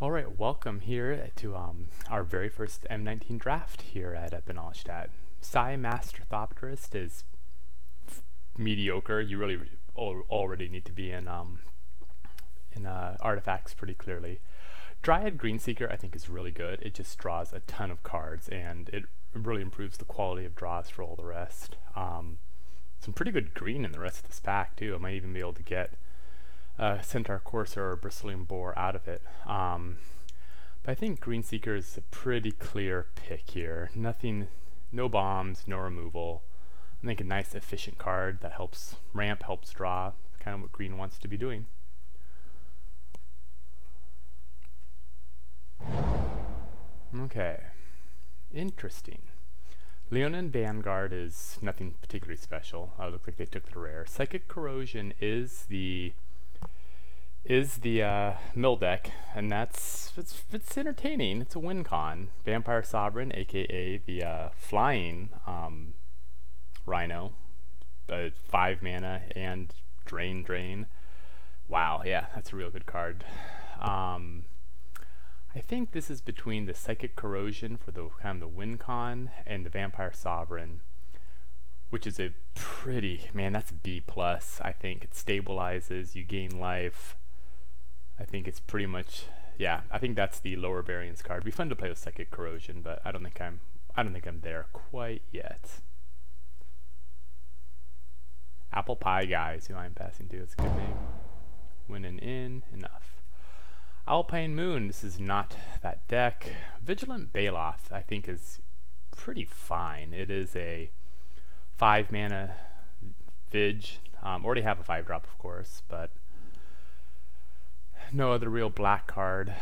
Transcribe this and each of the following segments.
Alright, welcome here to our very first M19 draft here at Benalish. Psi Master Thopterist is mediocre. You really already need to be in artifacts pretty clearly. Dryad Greenseeker I think is really good. It just draws a ton of cards and it really improves the quality of draws for all the rest. Some pretty good green in the rest of this pack too. I might even be able to get Centaur Courser or Bristling Boar out of it. But I think Greenseeker is a pretty clear pick here. No bombs, no removal. I think a nice efficient card that helps ramp, helps draw, kind of what green wants to be doing. Okay, interesting. Leonin Vanguard is nothing particularly special. Looks like they took the rare. Psychic Corrosion is the mill deck, and it's entertaining. It's a win con. Vampire Sovereign, aka the flying Rhino, 5 mana and drain. Wow, yeah, that's a real good card. I think this is between the Psychic Corrosion for the kind of the win con and the Vampire Sovereign, which is a pretty, man, that's B+. I think it stabilizes, you gain life. I think it's pretty much, yeah, I think that's the lower variance card. It'd be fun to play with Psychic Corrosion, but I don't think I'm there quite yet. Apple Pie Guys, who I'm passing to, it's a good name. Winning in, enough. Alpine Moon, this is not that deck. Vigilant Baloth, I think, is pretty fine. It is a 5 mana Vig. Already have a 5-drop, of course, but no other real black card.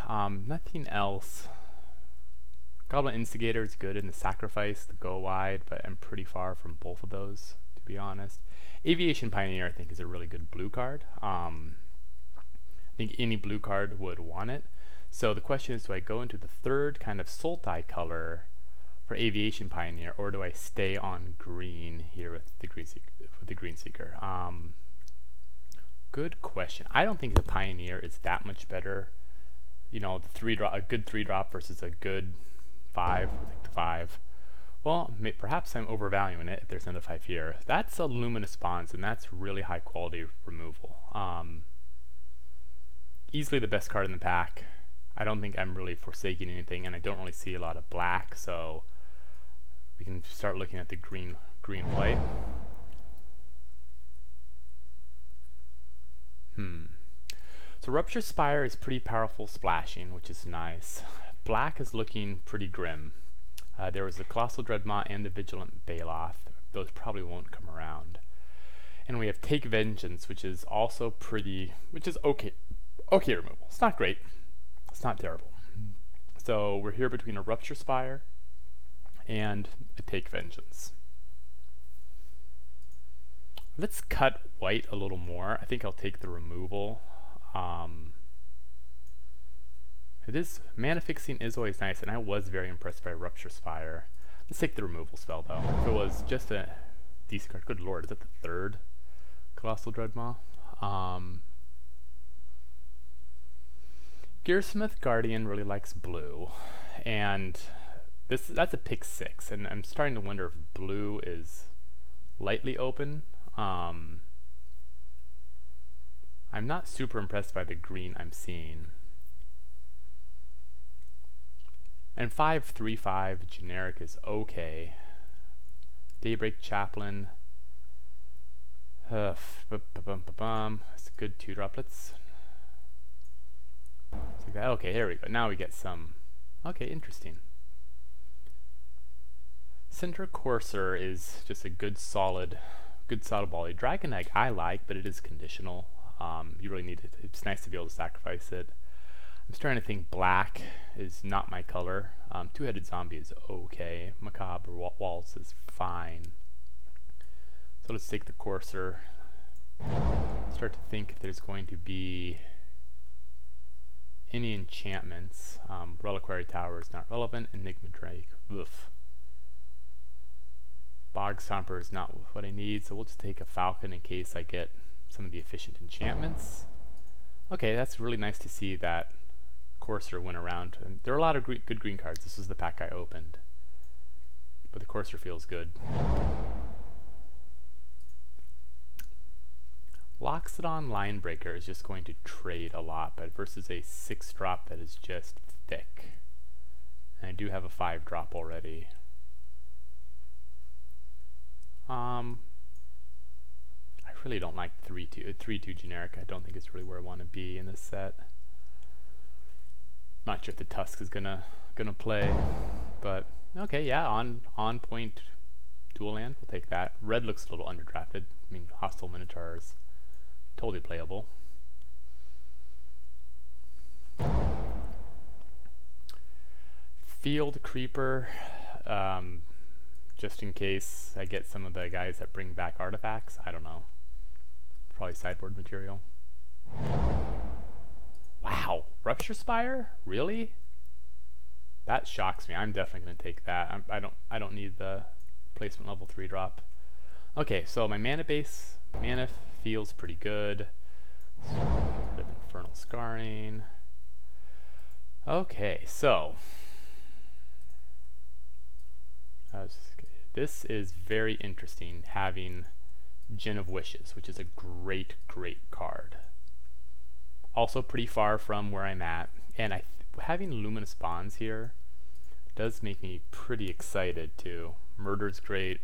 Nothing else. Goblin Instigator is good in the Sacrifice, the Go Wide, but I'm pretty far from both of those, to be honest. Aviation Pioneer, I think, is a really good blue card. I think any blue card would want it. So the question is, do I go into the third kind of Sultai color for Aviation Pioneer, or do I stay on green here with the Greenseeker? Good question. I don't think the Pioneer is that much better. You know, a good 3-drop versus a good 5. I think the 5. Well, perhaps I'm overvaluing it if there's another 5 here. That's a Luminous Bonds, and that's really high quality removal. Easily the best card in the pack. I don't think I'm really forsaking anything, and I don't really see a lot of black, so we can start looking at the green white. So Rupture Spire is pretty powerful splashing, which is nice. Black is looking pretty grim. There was the Colossal Dreadmaw and the Vigilant Baloth. Those probably won't come around. And we have Take Vengeance, which is also okay. Okay removal. It's not great. It's not terrible. So we're here between a Rupture Spire and a Take Vengeance. Let's cut white a little more. I think I'll take the removal. Mana Fixing is always nice, and I was very impressed by Rupture Spire. Let's take the removal spell though. If it was just a decent card, good lord, is that the third Colossal Dreadmaw? Gearsmith Guardian really likes blue, and that's a pick 6, and I'm starting to wonder if blue is lightly open. I'm not super impressed by the green I'm seeing. And 5/3/5 generic is okay. Daybreak Chaplain. It's a good 2-drop. Okay, here we go. Now we get some. Okay, interesting. Centaur Courser is just a good solid volley. Dragon Egg I like, but it is conditional. You really need it. It's nice to be able to sacrifice it. I'm starting to think black is not my color. Two-Headed Zombie is okay. Macabre Waltz is fine. So let's take the Courser. Start to think if there's going to be any enchantments. Reliquary Tower is not relevant. Enigma Drake. Oof. Bog Stomper is not what I need, so we'll just take a Falcon in case I get some of the efficient enchantments. Okay, that's really nice to see that Courser went around. And there are a lot of good green cards. This is the pack I opened. But the Courser feels good. Loxodon Linebreaker is just going to trade a lot, but versus a 6-drop that is just thick. And I do have a 5-drop already. I really don't like 3-2. 3-2 generic. I don't think it's really where I want to be in this set. Not sure if the Tusk is gonna play, but okay, yeah, on point dual land. We'll take that. Red looks a little underdrafted. I mean, Hostile Minotaurs, totally playable. Field Creeper, just in case I get some of the guys that bring back artifacts. I don't know. Probably sideboard material. Wow, Rupture Spire? Really? That shocks me. I'm definitely going to take that. I don't need the placement level 3-drop. Okay, so my mana base, mana feels pretty good. So get rid of Infernal Scarring. Okay, so this is very interesting, having Gin of Wishes, which is a great card. Also pretty far from where I'm at, and having Luminous Bonds here does make me pretty excited too. Murder's great,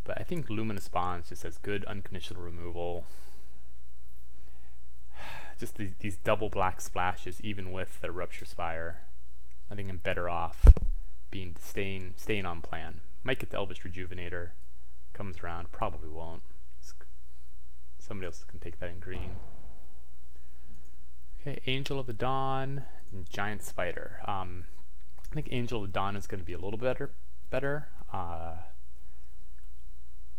but I think Luminous Bonds just has good unconditional removal. Just these double black splashes, even with the Rupture Spire. I think I'm better off staying on plan. Might get the Elvish Rejuvenator. Comes around, probably won't. Somebody else can take that in green. Okay, Angel of the Dawn and Giant Spider. I think Angel of the Dawn is going to be a little better.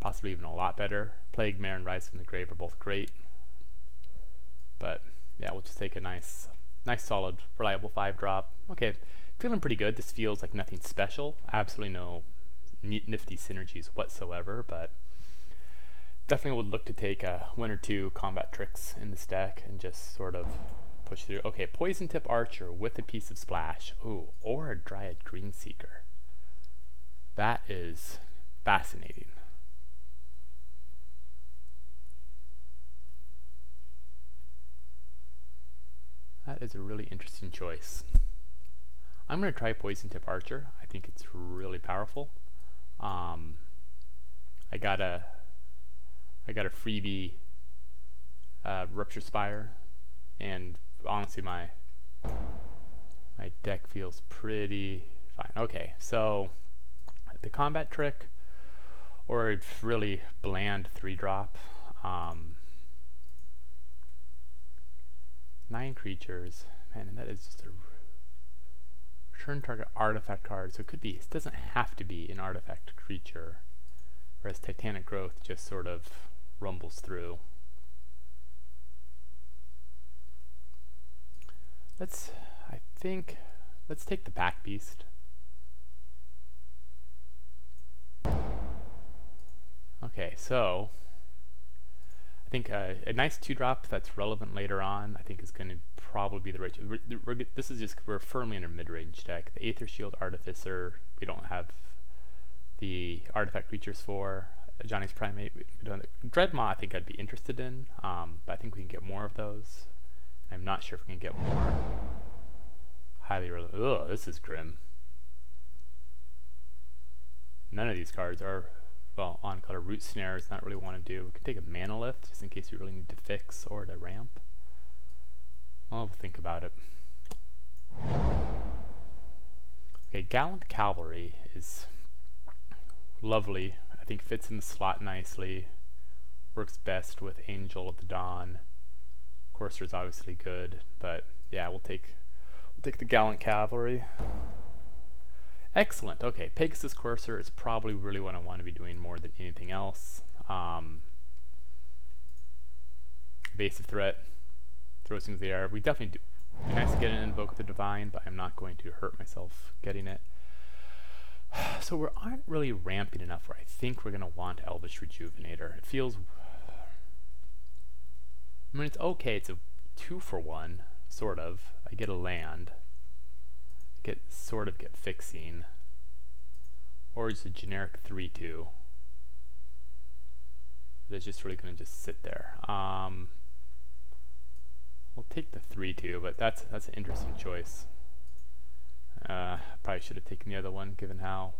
Possibly even a lot better. Plague Mare and Rise from the Grave are both great. But yeah, we'll just take a nice solid, reliable 5-drop. Okay, feeling pretty good. This feels like nothing special. Absolutely no nifty synergies whatsoever, but definitely would look to take 1 or 2 combat tricks in this deck and just sort of push through. Okay, Poison Tip Archer with a piece of splash. Ooh, or a Dryad Greenseeker. That is fascinating. That is a really interesting choice. I'm going to try Poison Tip Archer. I think it's really powerful. I got a freebie Rupture Spire, and honestly my deck feels pretty fine. Okay, so the combat trick, or a really bland 3-drop. 9 creatures. Man, that is just a return target artifact card. So it doesn't have to be an artifact creature. Whereas Titanic Growth just sort of rumbles through. Let's take the Pack Beast. Okay, so I think a nice 2-drop that's relevant later on, I think, is going to probably be the right. We're firmly in a mid-range deck. The Aether Shield Artificer, we don't have the artifact creatures for. Johnny's Primate, Dreadmaw, I think I'd be interested in, but I think we can get more of those. I'm not sure if we can get more highly relevant. Ugh, this is grim. None of these cards are, well, on color. Root Snare is not really want to do. We can take a Manolith just in case we really need to fix or to ramp. I'll think about it. Okay, Gallant Cavalry is lovely. I think fits in the slot nicely. Works best with Angel of the Dawn. Courser is obviously good, but yeah, we'll take the Gallant Cavalry. Excellent. Okay, Pegasus Courser is probably really what I want to be doing more than anything else. Evasive Threat, throws things in the air. We definitely do. It'd be nice to get an Invoke of the Divine, but I'm not going to hurt myself getting it. So we aren't really ramping enough where I think we're going to want Elvish Rejuvenator. It feels... I mean, it's okay. It's a 2-for-1. sort of. I get a land. Get fixing. Or just a generic 3/2. That's just really going to just sit there. We'll take the 3/2, but that's an interesting choice. Probably should have taken the other one, given how.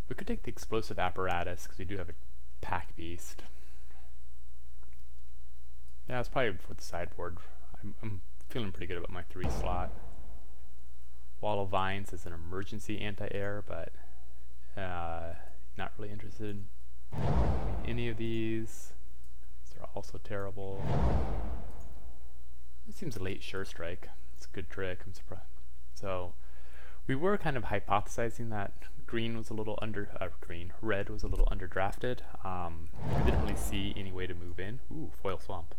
We could take the explosive apparatus because we do have a pack beast. Yeah, it's probably for the sideboard. I'm feeling pretty good about my 3 slot. Wall of Vines is an emergency anti-air, but not really interested in any of these. These are also terrible. It seems a late sure strike. It's a good trick. I'm surprised. So we were kind of hypothesizing that red was a little underdrafted. We didn't really see any way to move in. Ooh, foil swamp.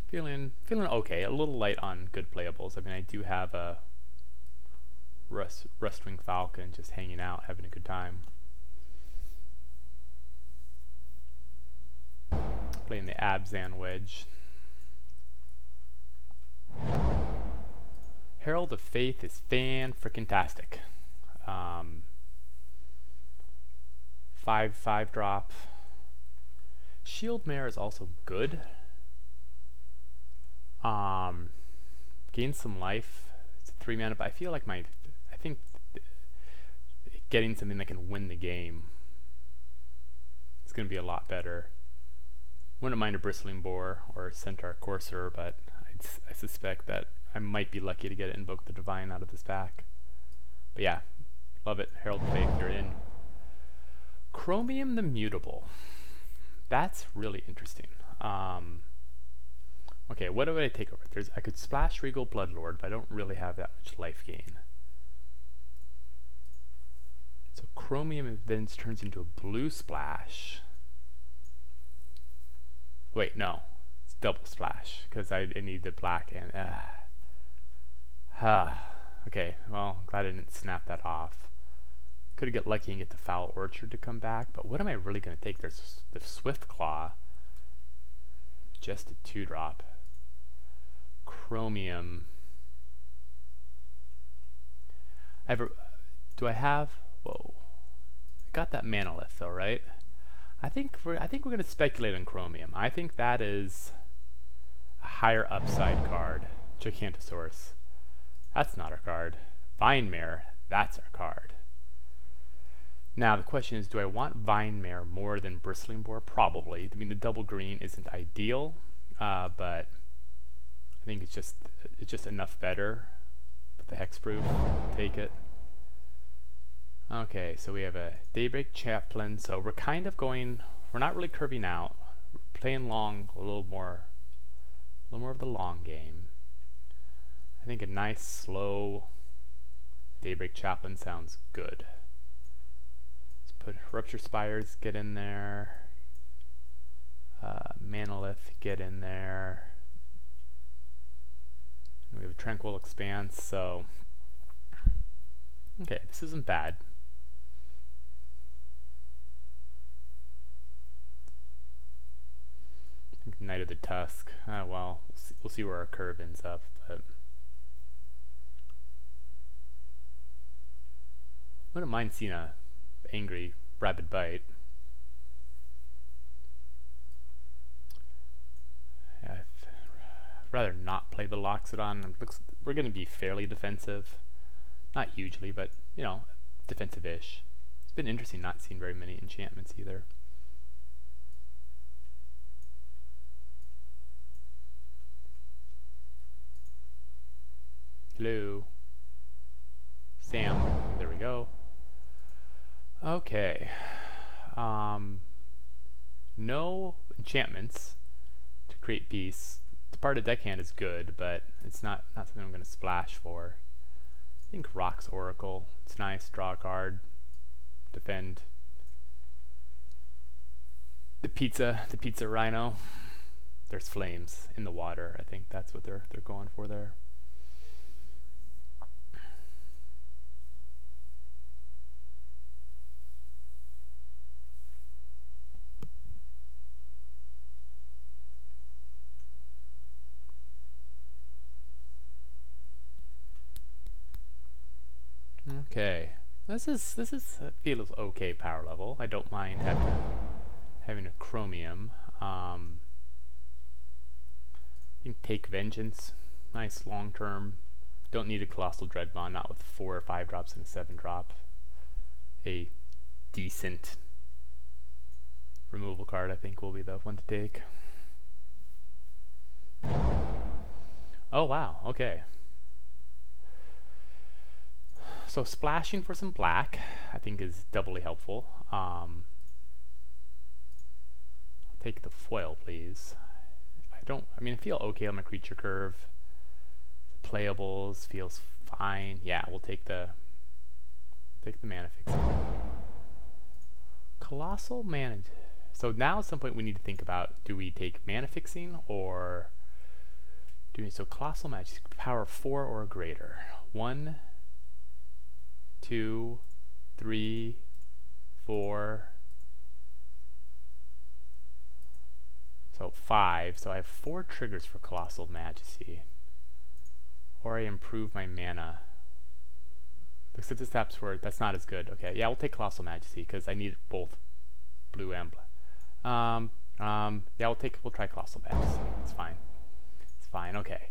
Feeling okay. A little light on good playables. I mean, I do have a Rustwing Falcon just hanging out, having a good time. Playing the Abzan Wedge. Herald of Faith is fan-frickin-tastic. 5/5 drop. Shield Mare is also good. Gains some life. It's a 3 mana, but I feel like I think getting something that can win the game is going to be a lot better. Wouldn't mind a Bristling Boar or a Centaur Courser, but I suspect that I might be lucky to get Invoke the Divine out of this pack. But yeah, love it. Herald of Faith, you're in. Chromium the Mutable. That's really interesting. Okay, what do I take over? I could splash Regal Bloodlord, but I don't really have that much life gain. So Chromium then turns into a blue splash. Wait, no. It's double splash, because I need the black and... Okay, well, I'm glad I didn't snap that off. Could get lucky and get the Foul Orchard to come back, but what am I really going to take? There's the Swift Claw. Just a 2-drop. Chromium. Do I have... Whoa. I got that Manolith though, right? I think we're going to speculate on Chromium. I think that is a higher upside card. Gigantosaurus. That's not our card. Vinemare. That's our card. Now the question is, do I want Vinemare more than Bristling Boar? Probably. I mean, the double green isn't ideal, but I think it's just enough better. But the hexproof, take it. Okay, so we have a Daybreak Chaplain. So we're kind of going. We're not really curving out. We're playing long, a little more of the long game. I think a nice slow Daybreak Chaplain sounds good. Put Rupture Spires, get in there. Manolith, get in there. And we have a Tranquil Expanse, so... Okay, this isn't bad. Knight of the Tusk. Well, we'll see where our curve ends up, but... Wouldn't mind seeing a angry Rabid Bite. Yeah, I'd rather not play the Loxodon. We're going to be fairly defensive. Not hugely, but, you know, defensive-ish. It's been interesting not seeing very many enchantments either. Hello. Sam. There we go. Okay. No enchantments to create peace. The part of deckhand is good, but it's not something I'm going to splash for. I think Rock's Oracle. It's nice. Draw a card. Defend. The pizza rhino. There's flames in the water. I think that's what they're going for there. Okay. This feels okay power level. I don't mind having a chromium. I think Take Vengeance. Nice long term. Don't need a Colossal Dreadmon, not with 4 or 5 drops and a 7 drop. A decent removal card, I think, will be the one to take. Oh wow, okay. So splashing for some black, I think, is doubly helpful. I'll take the foil, please. I feel okay on my creature curve. Playables feels fine. Yeah, we'll take the mana fixing. Colossal mana. So now at some point we need to think about, do we take mana fixing or so Colossal Magic, power 4 or greater. 1, 2, 3, 4. So 5. So I have 4 triggers for Colossal Majesty. Or I improve my mana. Looks at the steps where that's not as good. Okay, yeah, we'll take Colossal Majesty because I need both blue and black. Yeah, we'll try Colossal Majesty. It's fine. It's fine. Okay.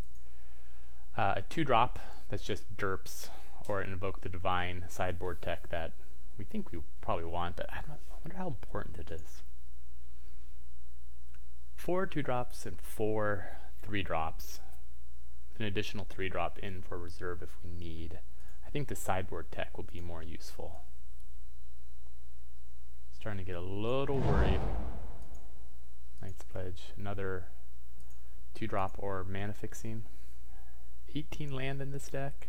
A 2-drop that's just derps or Invoke the Divine sideboard tech that we think we probably want, but I wonder how important it is. 4 2-drops and 4 3-drops. With an additional 3-drop in for reserve if we need. I think the sideboard tech will be more useful. Starting to get a little worried. Knight's Pledge, another 2-drop or mana fixing. 18 land in this deck.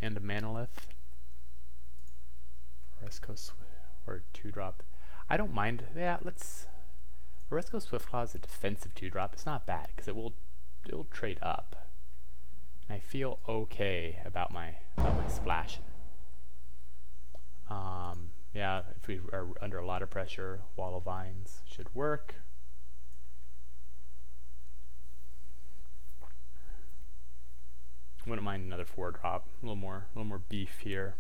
And a Manolith. Oresco or 2-drop. I don't mind. Yeah, Oresco Swiftclaw is a defensive 2-drop. It's not bad because it will trade up. I feel okay about my splashing. Yeah, if we are under a lot of pressure, Wall of Vines should work. Wouldn't mind another 4-drop. A little more beef here.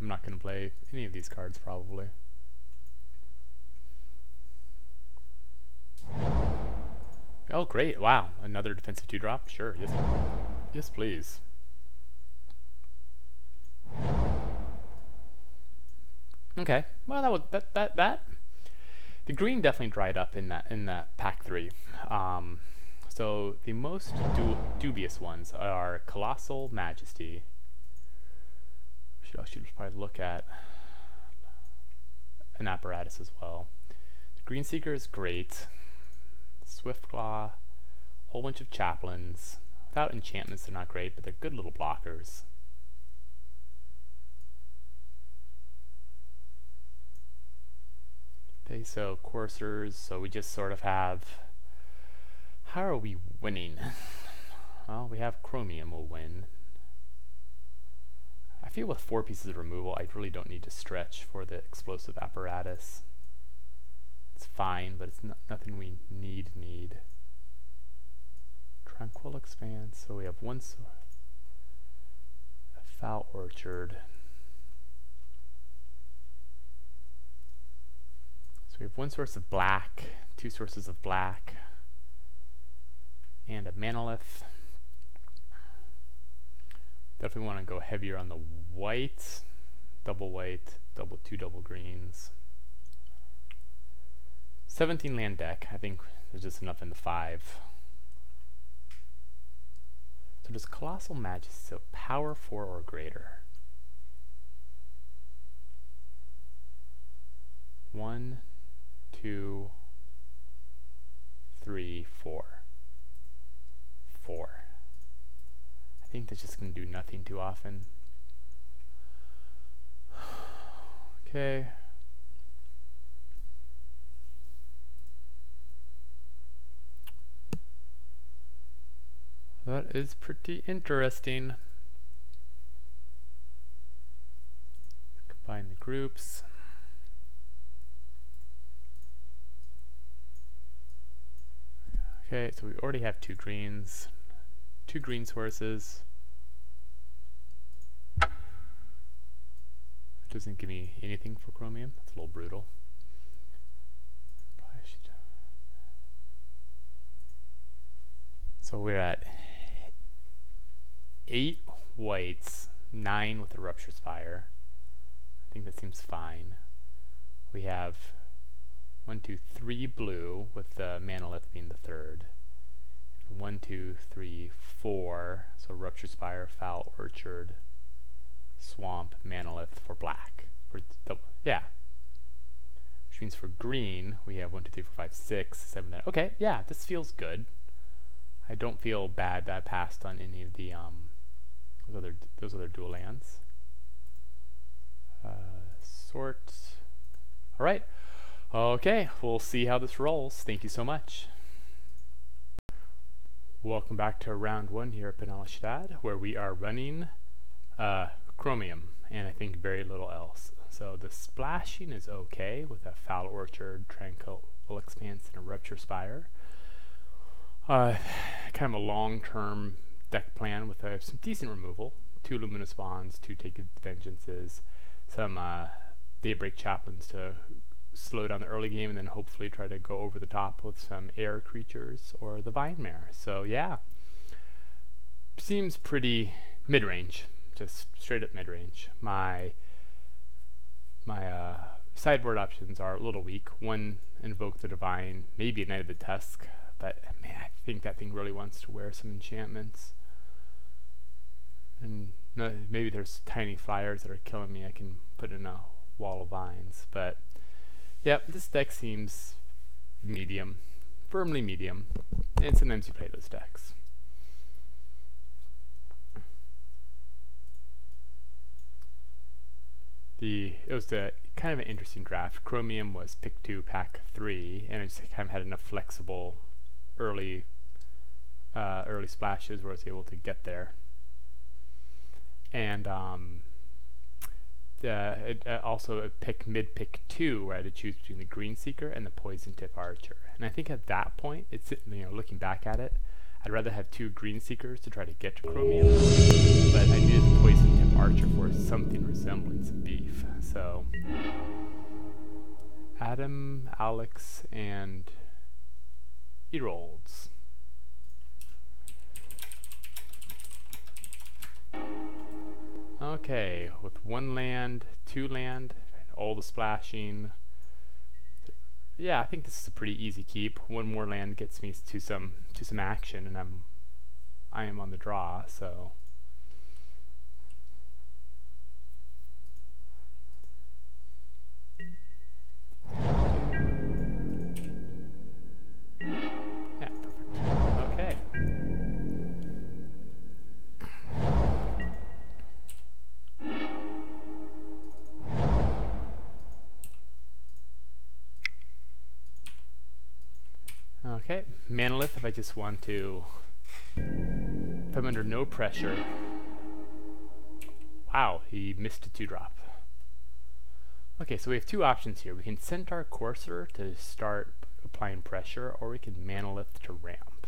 I'm not going to play any of these cards probably. Oh great, wow, another defensive 2-drop? Sure, yes please. Okay, well that the green definitely dried up in that pack 3. So the most dubious ones are Colossal Majesty. I should probably look at an apparatus as well. The Green Seeker is great. Swiftclaw, whole bunch of chaplains. Without enchantments, they're not great, but they're good little blockers. Okay, so coursers. So we just sort of have. How are we winning? Well, we have Chromium will win. I feel with 4 pieces of removal, I really don't need to stretch for the explosive apparatus. It's fine, but it's nothing we need. Tranquil Expanse. So we have a Foul Orchard. So we have 1 source of black, 2 sources of black, and a Manolith. Definitely want to go heavier on the white, double 2 double greens. 17 land deck. I think there's just enough in the 5. So does Colossal Majesty, so power 4 or greater. 1, 2, 3, 4. 4. I think that's just going to do nothing too often. Okay. That is pretty interesting. Combine the groups. Okay, so we already have two green sources. It doesn't give me anything for chromium. That's a little brutal. Probably should. So we're at 8 whites, 9 with a rupture spire. I think that seems fine. We have 1, 2, 3 blue, with the Manolith being the third. 1, 2, 3, 4. So rupture spire, foul orchard, swamp, Manolith for black. Yeah. Which means for green we have 1, 2, 3, 4, 5, 6, 7. Okay, yeah, this feels good. I don't feel bad that I passed on any of the those other dual lands. Sort. All right. Okay, we'll see how this rolls. Thank you so much. Welcome back to round 1 here at Benalish, where we are running chromium and I think very little else. So the splashing is okay with a foul orchard, tranquil expanse, and a rupture spire. Kind of a long-term deck plan with some decent removal. 2 luminous bonds, 2 taken vengeances, some daybreak chaplains to slow down the early game, and then hopefully try to go over the top with some air creatures or the vine mare. So yeah, seems pretty mid-range, just straight up mid-range. My sideboard options are a little weak. 1, Invoke the Divine, maybe a Knight of the Tusk, but man, I think that thing really wants to wear some enchantments. And maybe there's tiny flyers that are killing me I can put in a wall of vines. But yep, this deck seems medium, firmly medium, and sometimes you play those decks. It was kind of an interesting draft. Chromium was pick 2, pack 3, and it just kind of had enough flexible early splashes where I was able to get there. And also mid-pick 2, where I had to choose between the Green Seeker and the Poison Tip Archer. And I think at that point, looking back at it, I'd rather have 2 Green Seekers to try to get to chromium, but I needed the Poison Tip Archer for something resembling some beef. So Adam, Alex, and Erolds. Okay, with 1 land, 2 land, and all the splashing. Yeah, I think this is a pretty easy keep. 1 more land gets me to some action, and I am on the draw. So yeah, perfect. Okay. Okay, Manolith if I just want to, if I'm under no pressure. Wow, he missed a 2-drop. Okay, so we have 2 options here. We can Centaur Courser to start applying pressure, or we can Manolith to ramp.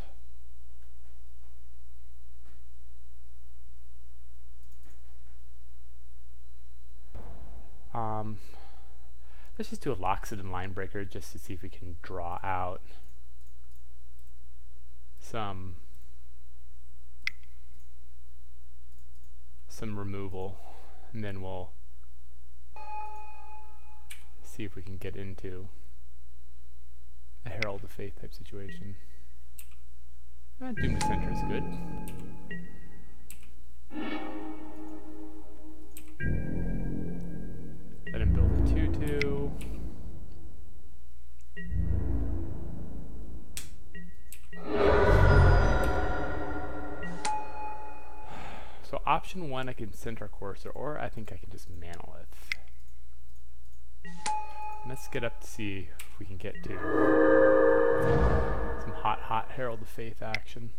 Let's just do a Loxodon Linebreaker just to see if we can draw out some removal, and then we'll see if we can get into a Herald of Faith type situation. Doom to Center is good. Let him build a 2/2. So option 1, I can Centaur Courser, or I think I can just Manolith. Let's get up to see if we can get to some hot Herald of Faith action.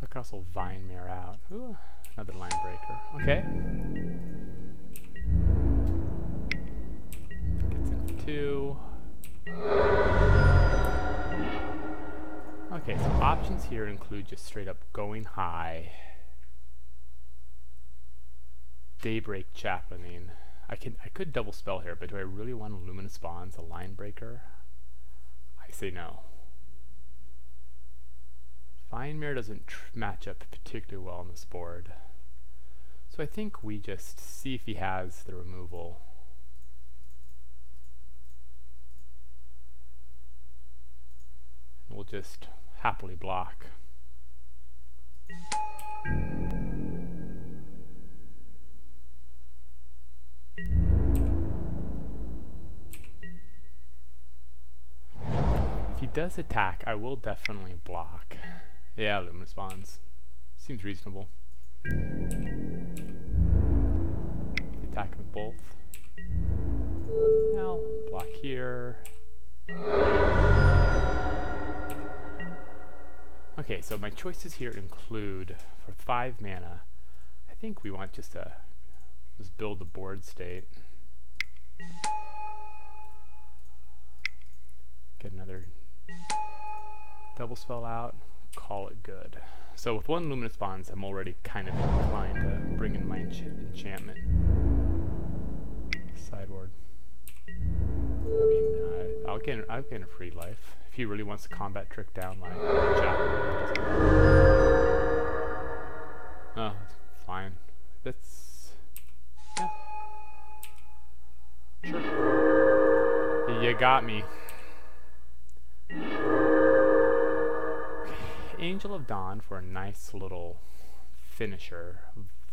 I can also Vine Mare out. Ooh, another Linebreaker. Okay. 2. Okay, so options here include just straight up going high. Daybreak Chaplaining. I could double spell here, but do I really want a Luminous Bonds, a line breaker? I say no. Vine Mirror doesn't match up particularly well on this board. So I think we just see if he has the removal. We'll just happily block. If he does attack, I will definitely block. Yeah, Luminous Bonds. Seems reasonable. Attack with both. Now, block here. Okay, so my choices here include, for 5 mana, I think we want just to build the board state. Get another double spell out, call it good. So with 1 Luminous Bonds, I'm already kind of inclined to bring in my enchantment sideboard. I mean, I'll gain a free life. If he really wants to combat trick down my Chaplain. Oh, that's fine. That's... yeah. Sure. You got me. Angel of Dawn for a nice little finisher.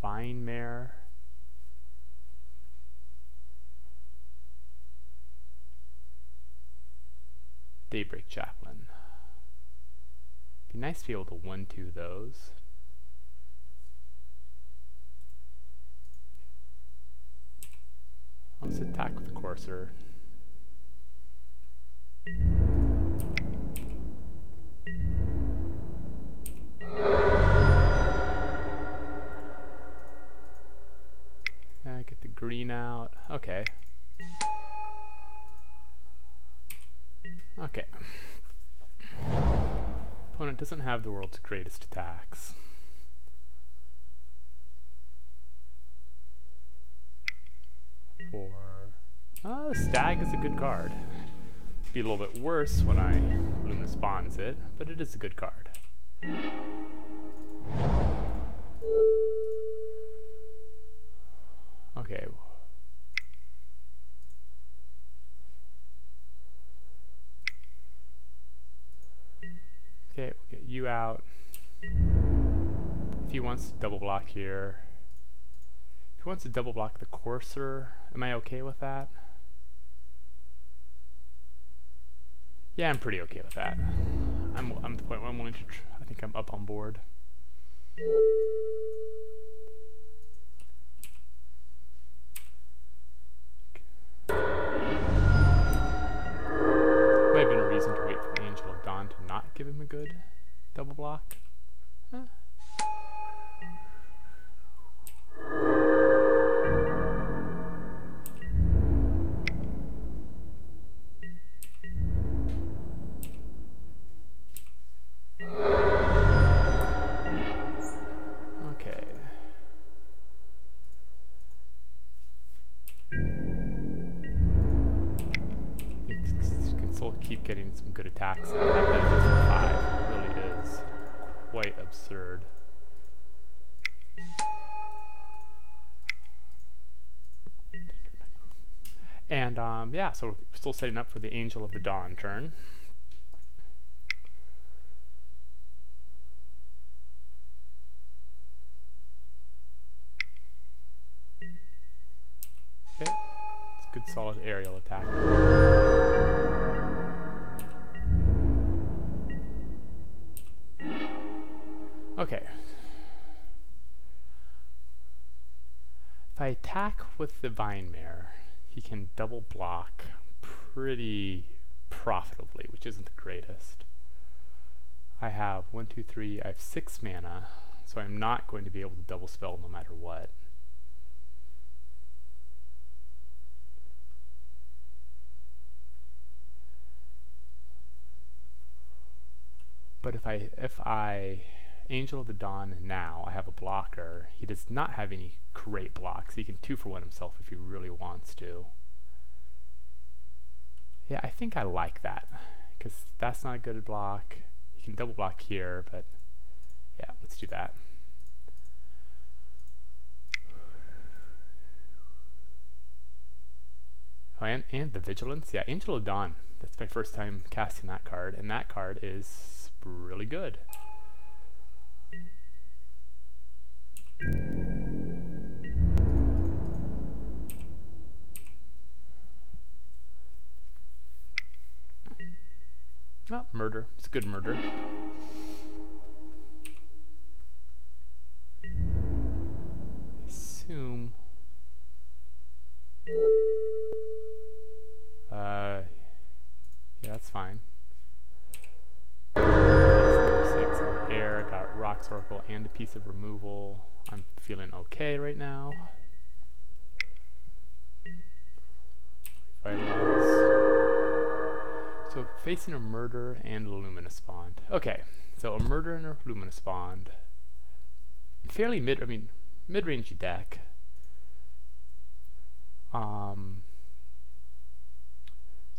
Vine Mare. Daybreak Chaplain. Be nice to be able to 1-2 those. Let's attack with the Courser. Get the green out. Okay. Okay. Opponent doesn't have the world's greatest attacks. The Stag is a good card. Be a little bit worse when I Luminous Bonds it, but it is a good card. Okay. Okay, we'll get you out. If he wants to double block here. If he wants to double block the Courser, am I okay with that? Yeah, I'm pretty okay with that. I'm at the point where I'm willing to, I think I'm up on board. Might have been a reason to wait for the Angel of Dawn to not give him a good double block. Keep getting some good attacks. The fact that it's for 5 really is quite absurd. And yeah, so we're still setting up for the Angel of the Dawn turn. Okay, it's a good solid aerial attack. Okay. If I attack with the Vine Mare, he can double block pretty profitably, which isn't the greatest. I have 1, 2, 3, I have 6 mana, so I'm not going to be able to double spell no matter what. But if I Angel of the Dawn now, I have a blocker. He does not have any great blocks. He can 2-for-1 himself if he really wants to. Yeah, I think I like that, because that's not a good block. He can double block here, but yeah, let's do that. Oh, and the Vigilance. Yeah, Angel of Dawn. That's my first time casting that card, and that card is really good. Oh, murder. It's a good murder. Assume. Yeah, that's fine. 6 air, got Rock's Oracle and a piece of removal. I'm feeling okay right now. So facing a murder and a luminous bond. Okay, so a murder and a luminous bond. Fairly mid-range deck.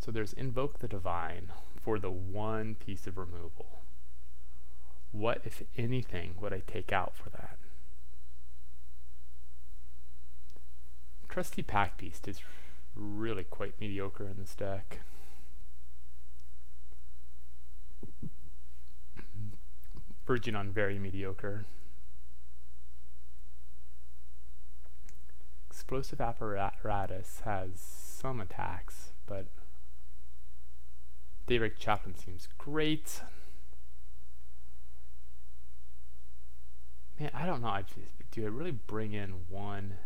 So there's Invoke the Divine for the one piece of removal. What, if anything, would I take out for that? Trusty Pack Beast is really quite mediocre in this deck. Verging on very mediocre. Explosive Apparatus has some attacks, but Daybreak Chaplain seems great. Man, I don't know. Do I really bring in 1,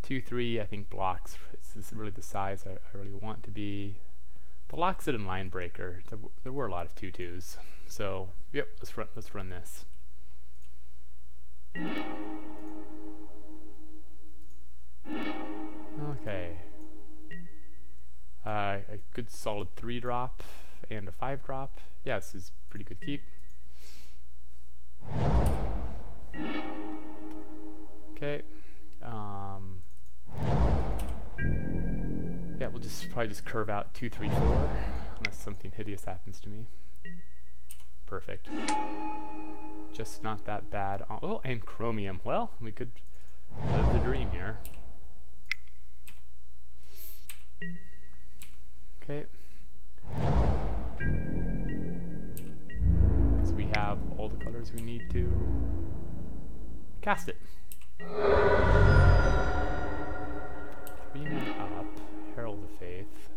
2, 3? I think blocks. This is really the size I really want to be. The Loxodon and Linebreaker. There were a lot of 2/2s. So, yep, let's run this. Okay. A good solid 3-drop and a 5-drop. Yeah, this is pretty good keep. Okay. Yeah, we'll probably just curve out 2, 3, 4, unless something hideous happens to me. Perfect. Just not that bad. Oh, and Chromium. Well, we could live the dream here. Okay. So we have all the colors we need to cast it. 3 mana up, Herald of Faith.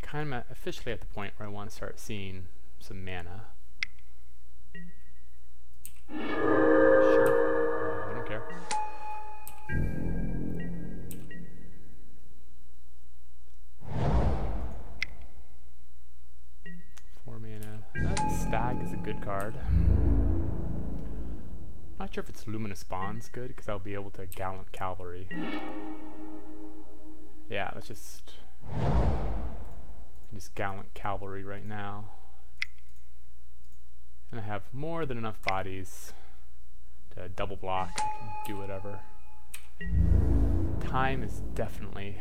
Kind of officially at the point where I want to start seeing some mana. Sure, I don't care. Stag is a good card. Not sure if it's Luminous Bond's good, because I'll be able to Gallant Cavalry. Yeah, let's just Gallant Cavalry right now. And I have more than enough bodies to double block. I can do whatever. Time is definitely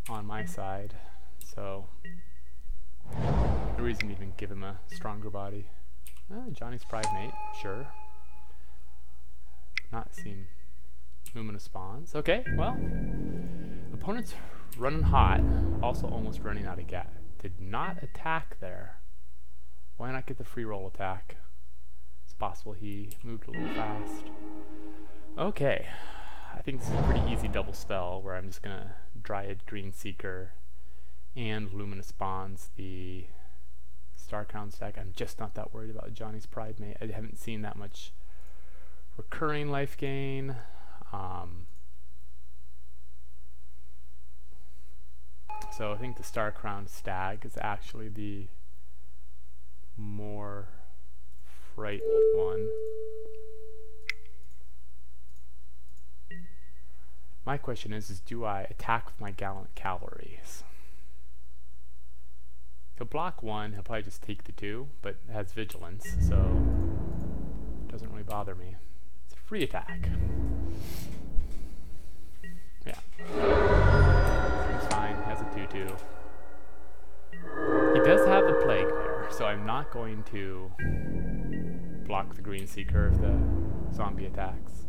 on my side, so no reason to even give him a stronger body. Johnny's Pride Mate, sure. Not seen Luminous Bonds. Okay, well, opponent's running hot, also almost running out of gas. Did not attack there. Why not get the free roll attack? It's possible he moved a little fast. Okay, I think this is a pretty easy double spell where I'm just gonna Dryad Green Seeker and Luminous Bonds the Starcrown stack. I'm just not that worried about Johnny's Pride Mate. I haven't seen that much recurring life gain. So I think the Starcrown Stag is actually the more frightening one. My question is do I attack with my Gallant Cavalries? If he'll block one, he'll probably just take the 2, but it has vigilance, so it doesn't really bother me. It's a free attack. Yeah. Seems fine, has a 2-2. He does have the plague there, so I'm not going to block the green seeker if the zombie attacks.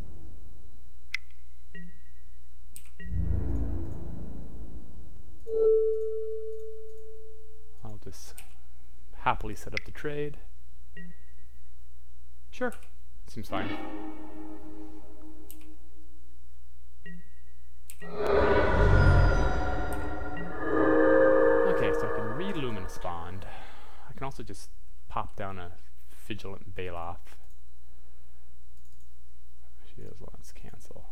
I'll just happily set up the trade. Sure, seems fine. Okay, so I can re-Luminous Bond. I can also just pop down a Vigilant Bailoff. Shields, let's cancel.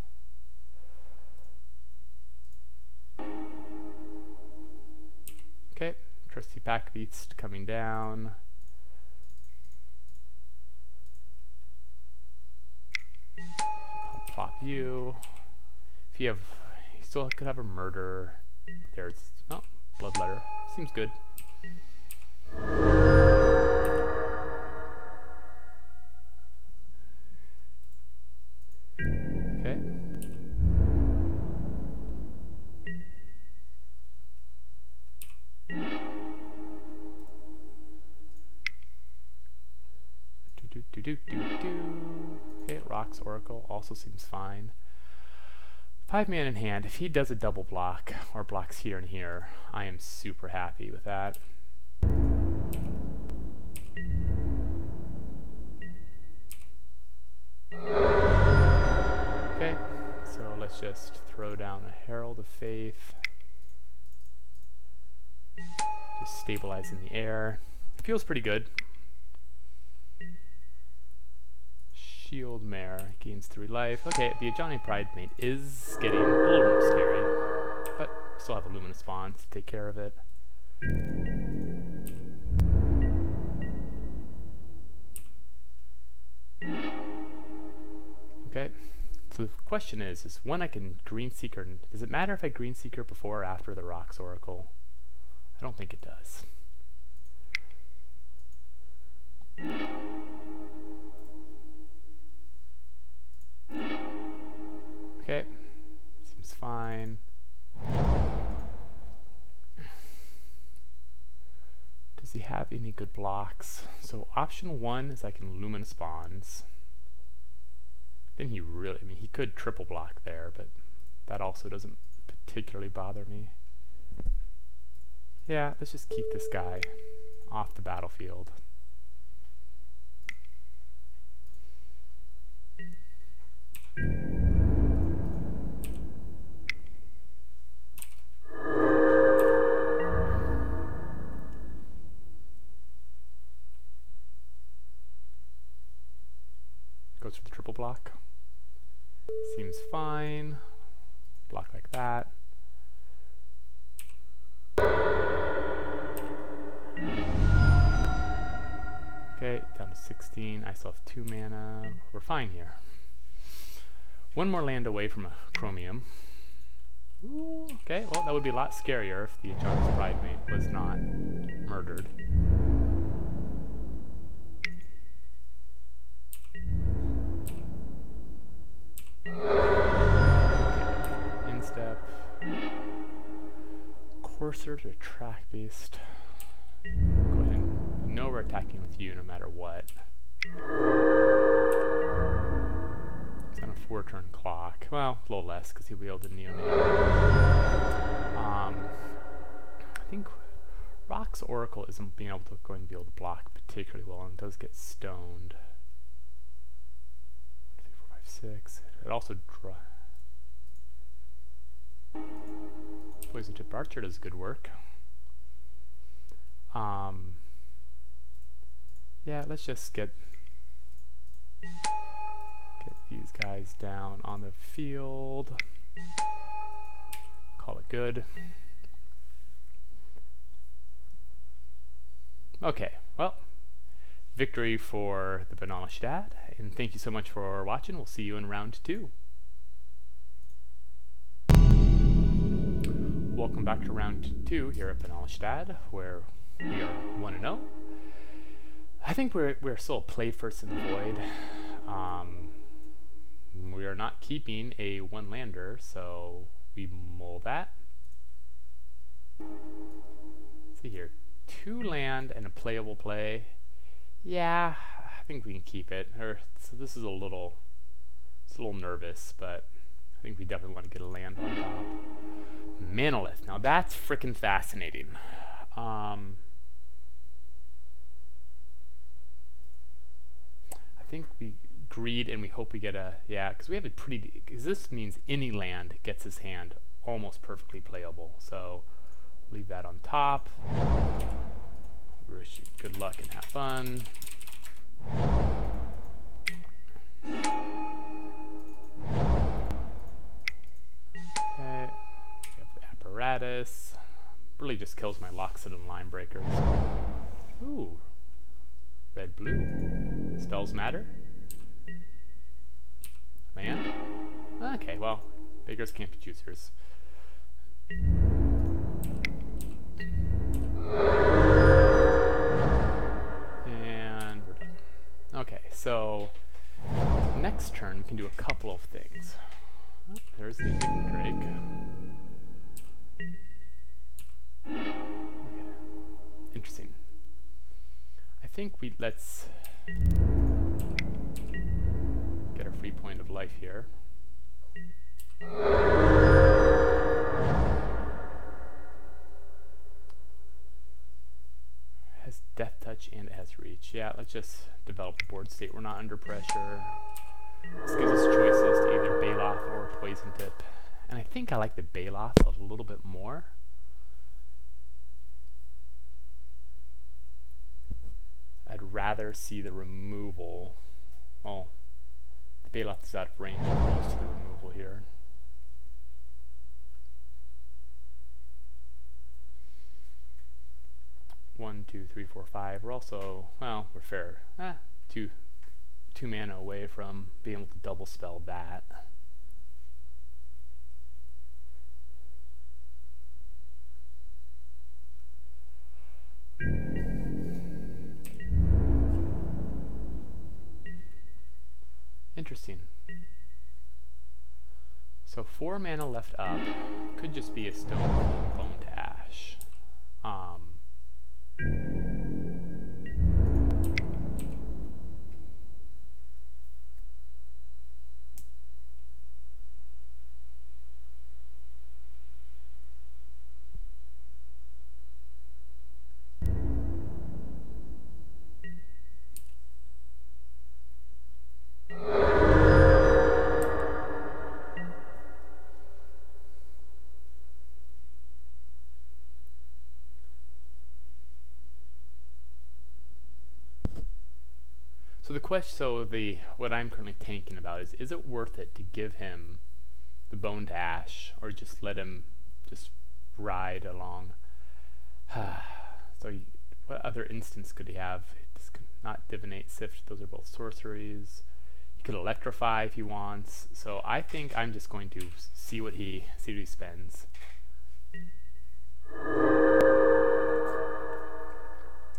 Okay, Trusty Pack Beast coming down. I'll plop you. If you still could have a murder. There's, oh, Bloodletter. Seems good. Okay. Okay, Rock's Oracle also seems fine. 5-man in hand. If he does a double block, or blocks here and here, I am super happy with that. Okay, so let's just throw down a Herald of Faith. Just stabilize in the air. Feels pretty good. Shield Mare gains 3 life. Okay, the Ajani Pridemate is getting a little more scary, but still have a Luminous Bond to take care of it. Okay, so the question is when I can Green Seeker, does it matter if I Green Seeker before or after the Rock's Oracle? I don't think it does. Okay, seems fine. Does he have any good blocks? So option 1 is I can Luminous Bonds. Then he really, I mean, he could triple block there, but that also doesn't particularly bother me. Yeah, let's just keep this guy off the battlefield. Goes for the triple block. Seems fine. Block like that. Okay, down to 16. I still have 2 mana. We're fine here. 1 more land away from a Chromium. Ooh, okay, well that would be a lot scarier if the Ajani's Pridemate was not murdered. Okay, instep. Courser to Track Beast. Go ahead and know we're attacking with you no matter what. It's on a 4-turn clock. Well, a little less because he'll be able to neonate. I think Rock's Oracle isn't being able to go and be able to block particularly well, and it does get stoned. 3, 4, 5, 6. It also Poison Tip Archer does good work. Yeah, let's just get these guys down on the field. Call it good. Okay, well, victory for the Benalish Dad, and thank you so much for watching. We'll see you in round 2. Welcome back to round 2 here at Benalish Dad, where We are 1-0. I think we're still a play first in the void. We are not keeping a one lander, so we mull that. Let's see here, 2 land and a playable play. Yeah, I think we can keep it. So this is a little nervous, but I think we definitely want to get a land on top. Benalish. Now that's freaking fascinating. I think we greed and we hope we get a, yeah, because we have a pretty, because this means any land gets his hand almost perfectly playable. So leave that on top. Wish you good luck and have fun. Okay, we have the apparatus. Really just kills my Loxodon and line breakers. Ooh, red blue. Spells matter. Man. Okay, well, beggars can't be choosers. And we're done. Okay, so next turn we can do a couple of things. Oh, there's the Enigma Drake. Okay. Interesting. I think let's get our free point of life here. Has death touch and it has reach. Yeah, let's just develop the board state. We're not under pressure. This gives us choices to either Baloth or Poison Tip. And I think I like the Baloth a little bit more. I'd rather see the removal. Well, the Baloth is out of range as opposed to the removal here. One, 2, 3, 4, 5. We're also, well, we're fair. Two mana away from being able to double spell that. Interesting. So 4 mana left up. Could just be a Stone Cold Bone to Ash. So the question, what I'm currently thinking about is it worth it to give him the Bone to Ash, or just let him just ride along? So what other instance could he have? This could not Divinate, Sift, those are both sorceries. He could Electrify if he wants. So I think I'm just going to see what he spends.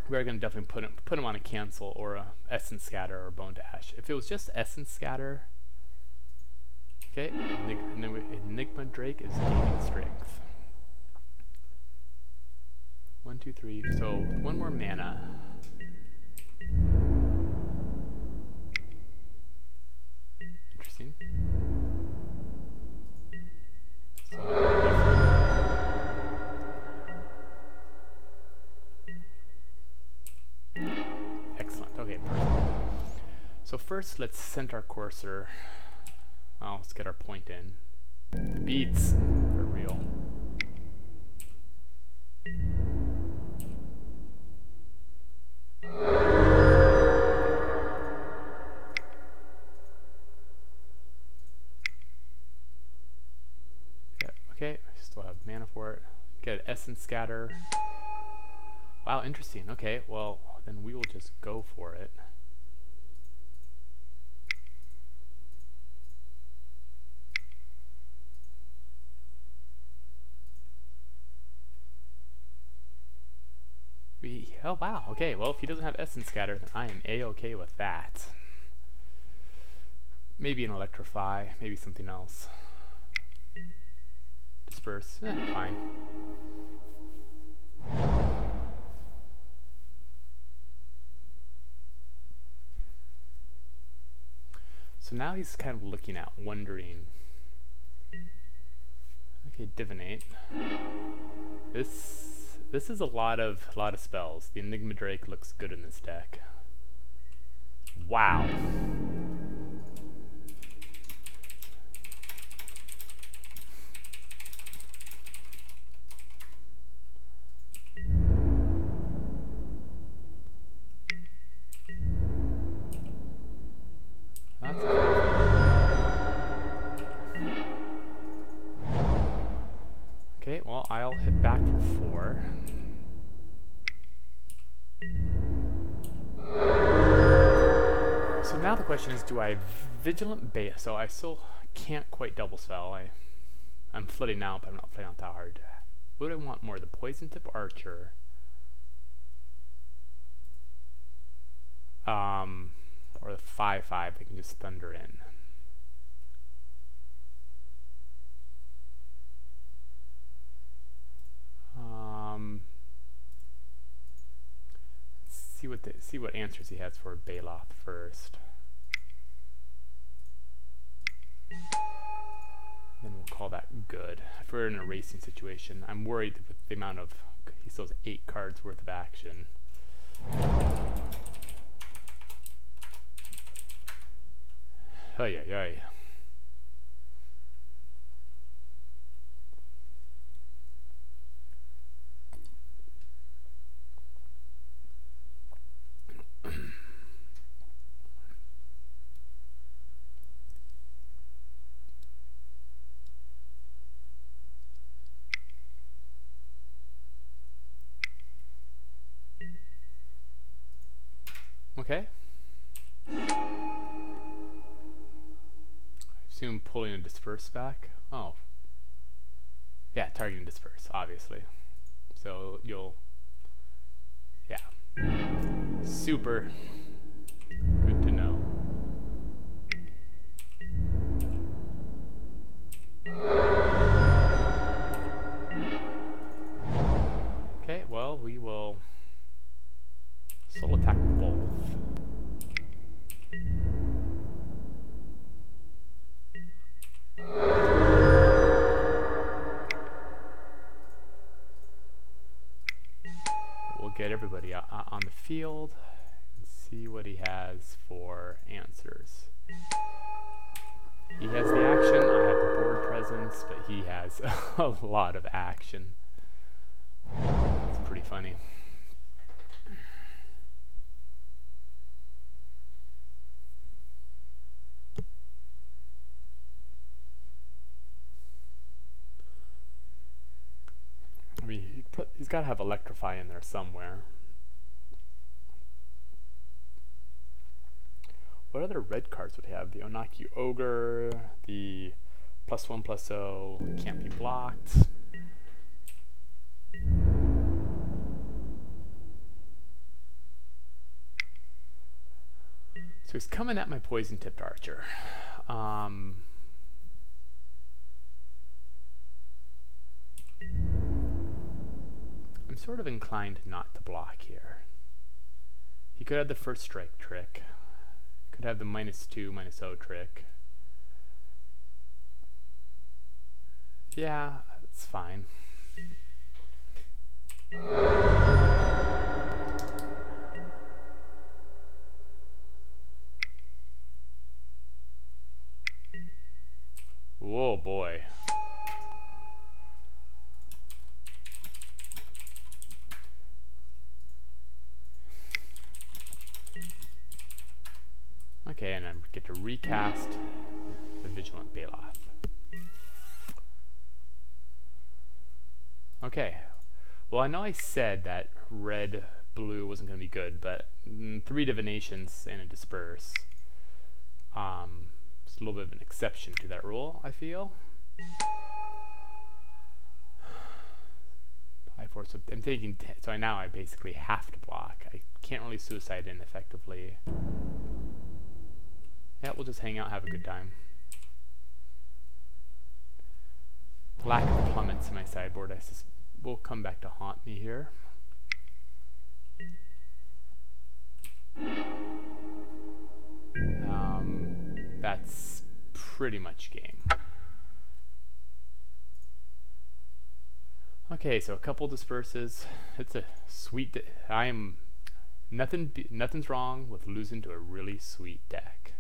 We're going to definitely put him on a cancel or a Essence Scatter or Bone to Ash. If it was just Essence Scatter, okay, Enigma Drake is gaining strength. 1, 2, 3. So 1 more mana. Interesting. Excellent. Okay, perfect. So first, let's send our Courser. Well, let's get our point in. The beats are real. Okay, I still have mana for it. Get Essence Scatter. Wow, interesting. Okay, well, then we will just go for it. Oh wow, okay, well if he doesn't have Essence Scatter, then I am A-okay with that. Maybe an Electrify, maybe something else. Disperse, fine. So now he's kind of looking at, wondering. Okay, Divinate. This is a lot of spells. The Enigma Drake looks good in this deck. Wow. That's okay, well, I'll hit back for 4. So now the question is, do I Vigilant Beta? So I still can't quite double spell. I'm flooding out, but I'm not flooding out that hard. What do I want more, the Poison Tip Archer? Or the 5/5 that can just thunder in. Let's see what answers he has for Baloth first. Then we'll call that good. If we're in a racing situation, I'm worried with the amount of, he still has 8 cards worth of action. Ay, ay, ay. Okay. I assume pulling a Disperse back. Oh. Yeah, targeting Disperse, obviously. So you'll... Yeah. Super good to know. Okay, well, we will soul attack both. We'll get everybody on the field and see what he has for answers. He has the action, I have the board presence, but he has a lot of action. It's pretty funny. I mean, he's got to have Electrify in there somewhere. What other red cards would he have? The Onaki Ogre, the +1/+0, can't be blocked. So he's coming at my Poison Tipped Archer. I'm sort of inclined not to block here. He could have the first strike trick. Could have the -2/-0 trick. Yeah, that's fine. Whoa, boy. Okay, and I get to recast the Vigilant Baloth. Okay, well I know I said that red-blue wasn't going to be good, but 3 divinations and a disperse. It's a little bit of an exception to that rule, I feel. 5/4 before, so I'm taking so now I basically have to block. I can't really suicide in effectively. Yeah, we'll just hang out, have a good time. Lack of plummets in my sideboard will come back to haunt me here. That's pretty much game. Okay, so a couple disperses. It's a sweet. Nothing's wrong with losing to a really sweet deck.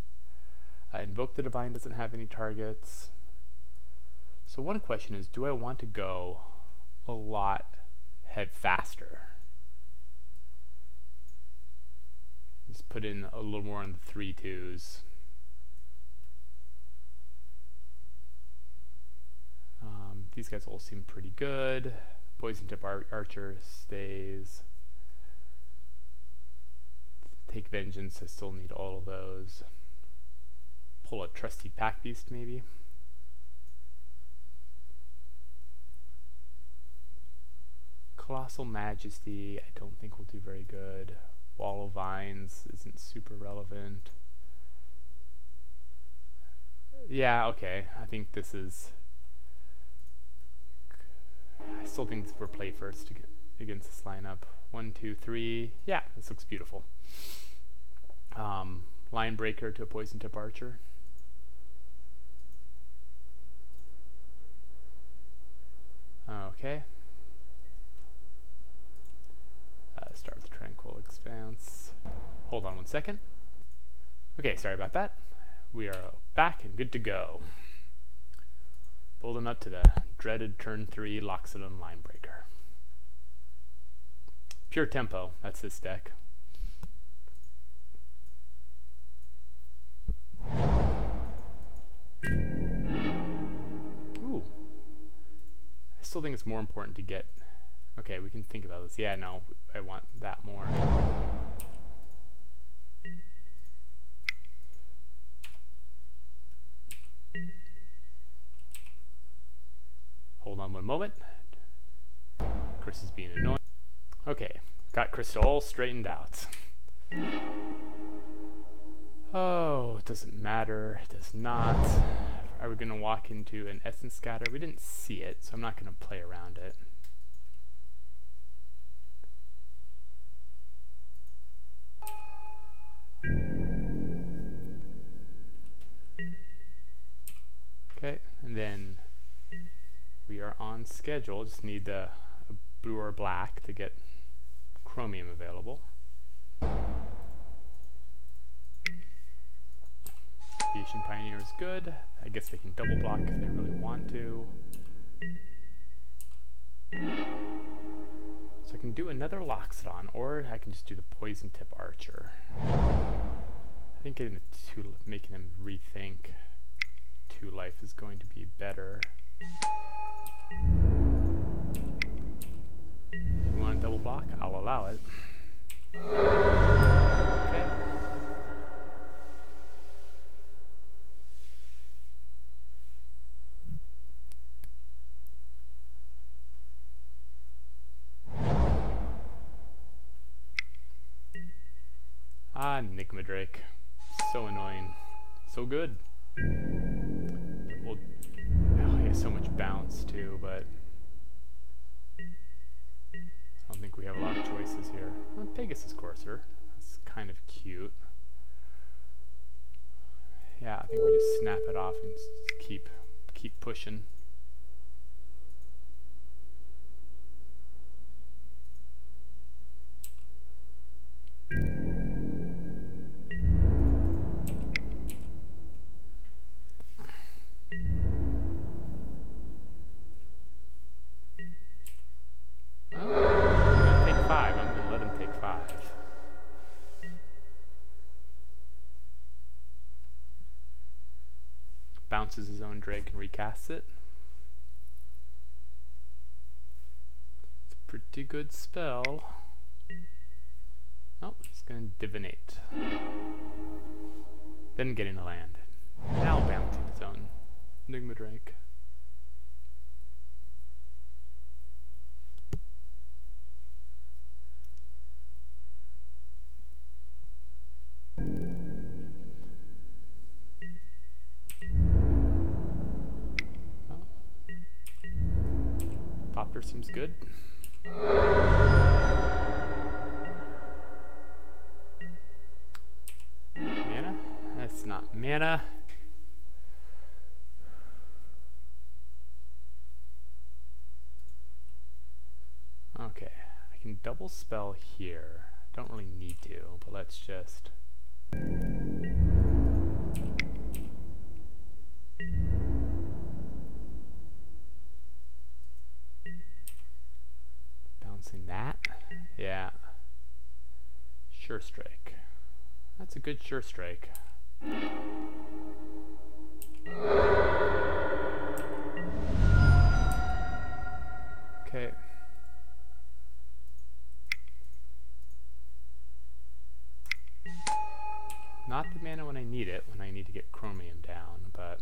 Invoke the Divine doesn't have any targets. So one question is, do I want to go a lot head faster? Just put in a little more on the 3/2s. These guys all seem pretty good. Poison Tip Archer stays. Take Vengeance, I still need all of those. Pull a Trusty Pack Beast maybe. Colossal Majesty, I don't think will do very good. Wall of Vines isn't super relevant. Yeah, okay, I think this is... I still think we're play first against this lineup. 1, 2, 3. Yeah, this looks beautiful. Line Breaker to a Poison Tip Archer. Okay. Start with Tranquil Expanse. Hold on 1 second. Okay, sorry about that. We are back and good to go. Building up to the dreaded turn 3 Loxodon Line Breaker. Pure tempo, that's this deck. Ooh. I still think it's more important to get... Okay, we can think about this. Yeah, no, I want that more. Hold on 1 moment. Chris is being annoying. Okay, got Chris all straightened out. Oh, it doesn't matter. It does not. Are we going to walk into an Essence Scatter? We didn't see it, so I'm not going to play around it. Okay, and then we are on schedule. Just need a blue or black to get Chromium available. Aviation Pioneer is good. I guess they can double block if they really want to. So I can do another Loxodon, or I can just do the Poison Tip Archer. I think making them rethink 2 life is going to be better. You want a double block? I'll allow it. Okay. Ah, Enigma Drake. So annoying. So good. Well, oh, he has so much bounce too, but I don't think we have a lot of choices here. Well, Pegasus Courser. That's kind of cute. Yeah, I think we just snap it off and just keep pushing. Bounces his own Drake and recasts it. It's a pretty good spell. Oh, it's going to divinate. Then getting a land. Now bouncing his own Enigma Drake. Seems good. Mana? That's not mana. Okay, I can double spell here. Don't really need to, but let's just... Bouncing that? Yeah. Sure Strike. That's a good Sure Strike. Okay. Not the mana when I need it, when I need to get Chromium down, but...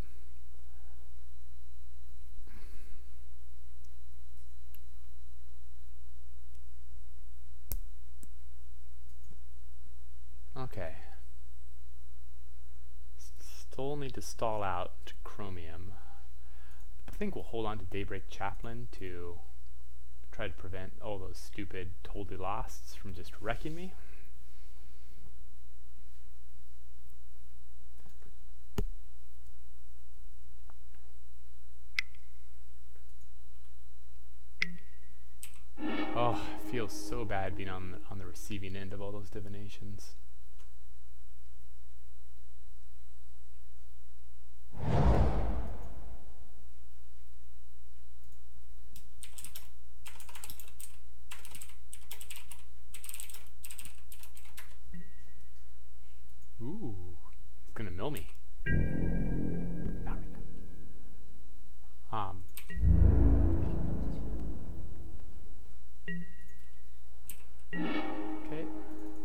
Okay. Still need to stall out Chromium. I think we'll hold on to Daybreak Chaplain to try to prevent all those stupid Totally Losts from just wrecking me. Oh, it feels so bad being on the receiving end of all those divinations. Ooh, it's gonna mill me. Not right now. Okay,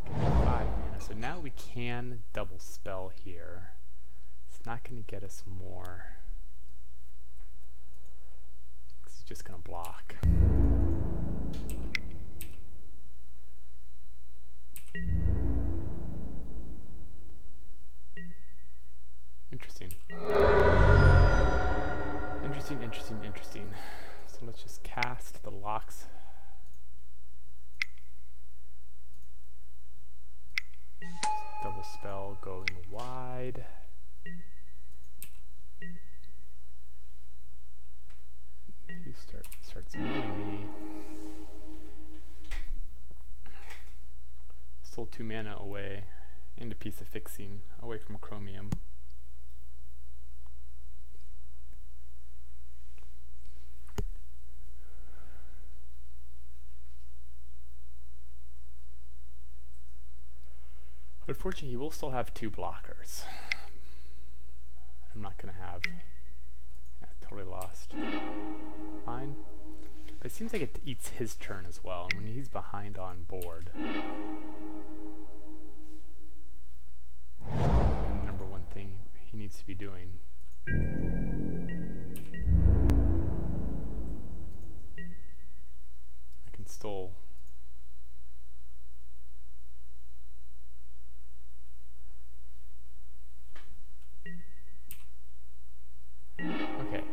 5 mana. So now we can double spell here. It's not gonna get us more. It's just gonna block. Interesting. Interesting. So let's just cast the locks. Double spell going wide. He starts milling me. Stole 2 mana away, and a piece of fixing away from Chromium. Unfortunately, he will still have 2 blockers. I'm not going to have... Yeah, totally lost. Fine. But it seems like it eats his turn as well, and when he's behind on board. The number one thing he needs to be doing. I can still... Okay.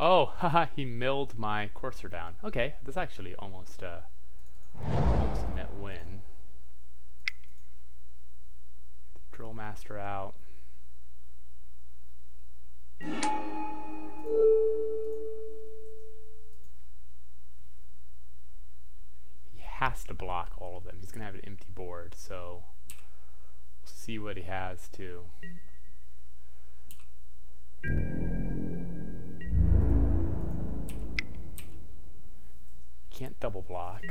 Oh, haha, he milled my Courser down. Okay, that's actually almost a net win. Drill Master out. He has to block all of them. He's going to have an empty board, so we'll see what he has to... Can't double block.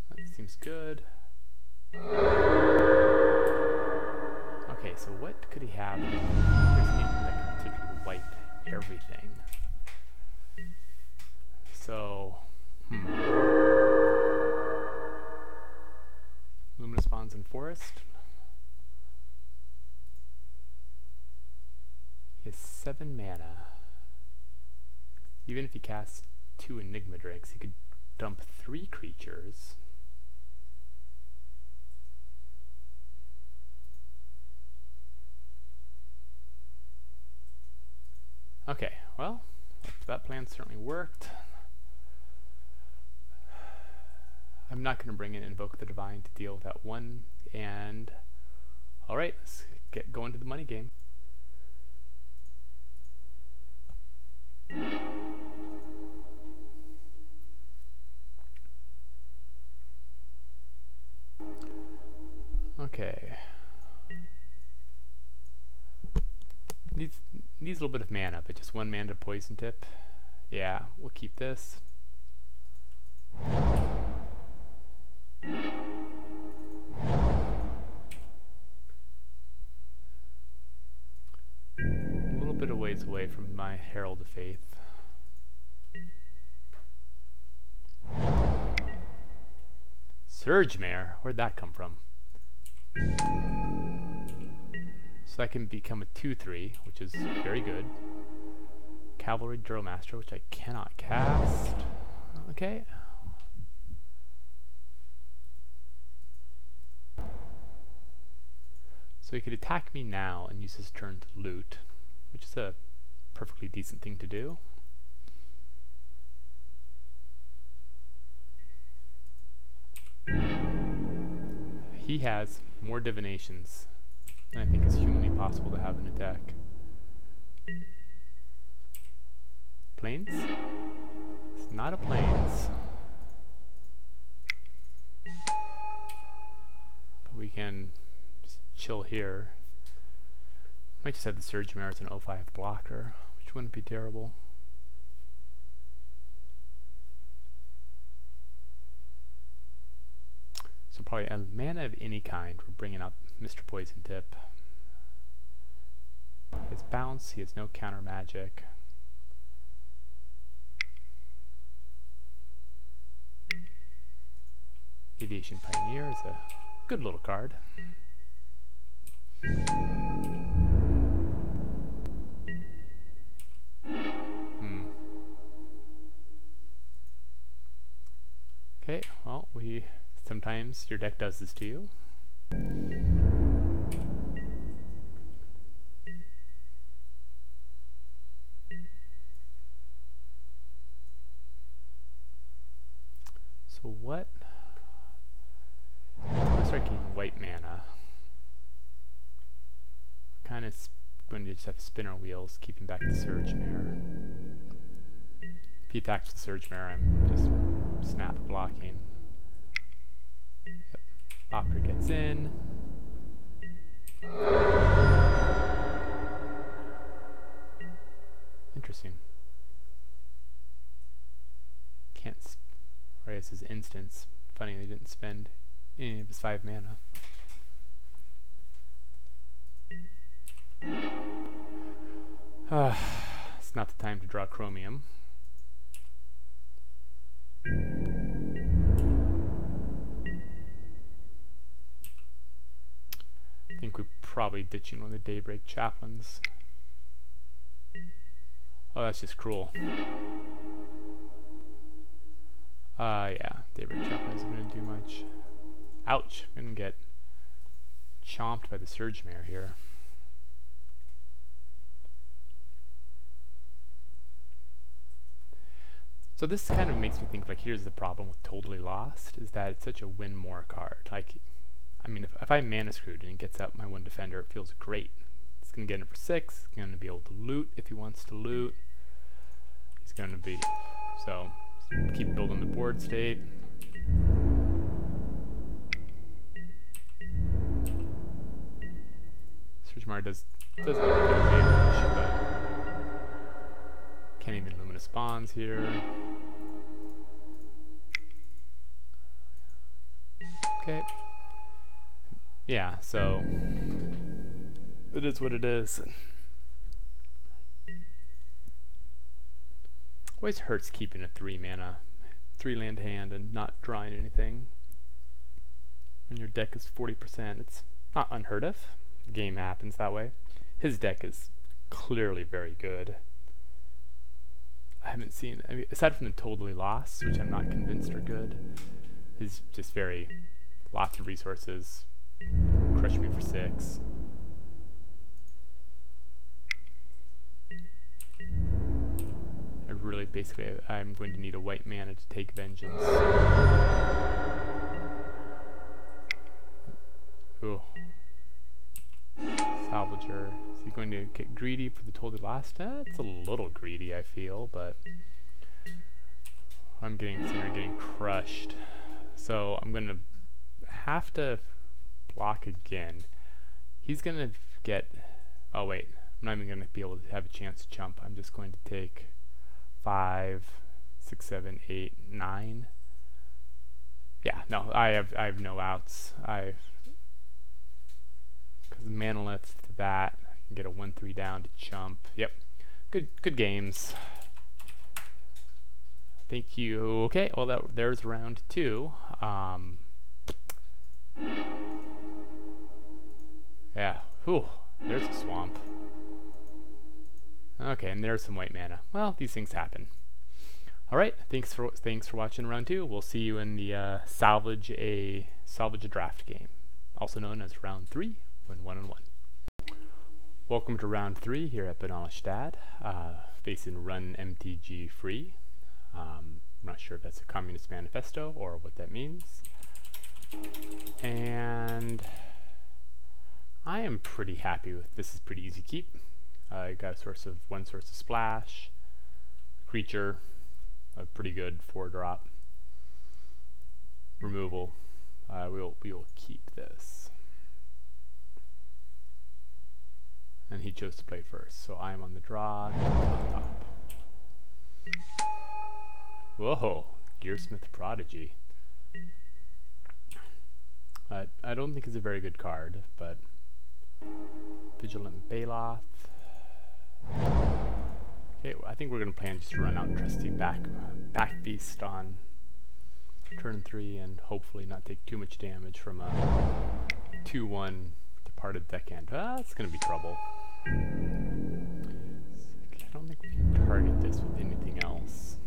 That seems good. Okay, so what could he have? There's anything that could particularly wipe everything. So, Luminous Bonds in Forest. He has 7 mana. Even if he casts 2 Enigma Drakes, he could dump 3 creatures. Okay, well, that plan certainly worked. I'm not going to bring in Invoke the Divine to deal with that one, and alright, let's get going to the money game. Okay. Needs a little bit of mana, but just one mana to poison tip. Yeah, we'll keep this. A little bit of ways away from my Herald of Faith. Surge Mare? Where'd that come from? So that can become a 2/3, which is very good. Cavalry Drill Master, which I cannot cast. Okay. So he could attack me now and use his turn to loot, which is a perfectly decent thing to do. He has more divinations than I think is humanly possible to have in a deck. Plains? It's not a plains. But we can just chill here. Might just have the Surge Mare as an 0/5 blocker, which wouldn't be terrible. So probably a mana of any kind, we're bringing up Mr. Poison Tip. He has bounce, he has no counter magic. Aviation Pioneer is a good little card. Okay, well, sometimes your deck does this to you. So what? I'm going to start getting white mana. Kind of going to just have to spin our wheels, keeping back the Surge Mare. If he attacks the Surge Mare, I'm just snap blocking. Yep. Blocker gets in. Interesting. Can't. Or I guess his instance. Funny they didn't spend any of his 5 mana. It's not the time to draw Chromium. I think we're probably ditching one of the Daybreak Chaplains. Oh, that's just cruel. Yeah, Daybreak Chaplain isn't going to do much. Ouch, I'm going to get chomped by the Surge Mare here. So this kind of makes me think, like, here's the problem with Totally Lost, is that it's such a win more card. Like, I mean, if I mana screwed and he gets out my 1 defender, it feels great. He's going to get in for 6, he's going to be able to loot if he wants to loot. He's going to be, so keep building the board state. Surge Mare does a little bit of damage, but can't even Luminous Bonds here. Okay. Yeah, so it is what it is. Always hurts keeping a 3 mana, 3 land hand and not drawing anything. When your deck is 40%, it's not unheard of. The game happens that way. His deck is clearly very good. I haven't seen, I mean, aside from the Totally Lost, which I'm not convinced are good, he's just very, lots of resources, crush me for 6. basically I'm going to need a white mana to take vengeance. Ooh. Salvager. Is he going to get greedy for the Told Last? It's a little greedy, I feel, but I'm getting crushed. So I'm going to have to block again. He's going to get... Oh, wait. I'm not even going to be able to have a chance to jump. I'm just going to take 5, 6, 7, 8, 9. Yeah, no, I have no outs. Because Manolith to that, I can get a 1/3 down to jump. Yep, good games. Thank you. Okay, well there's round 2. Yeah. Whew. There's a swamp. Okay, and there's some white mana. Well, these things happen. All right. Thanks for watching round 2. We'll see you in the salvage a draft game, also known as round 3, when 1-1. Welcome to round 3 here at Benalish, facing Run MTG Free. I'm not sure if that's a communist manifesto or what that means. And I am pretty happy with this. Is pretty easy keep. I got one source of splash, creature, a pretty good 4-drop removal. We will keep this. And he chose to play first, so I am on the draw. Top. Whoa, Gearsmith Prodigy. I don't think it's a very good card, but Vigilant Baloth. Okay, well, I think we're gonna plan just to run out Trusty Back Beast on turn 3 and hopefully not take too much damage from a 2/1 Departed Deckhand. It's gonna be trouble. I don't think we can target this with anything else.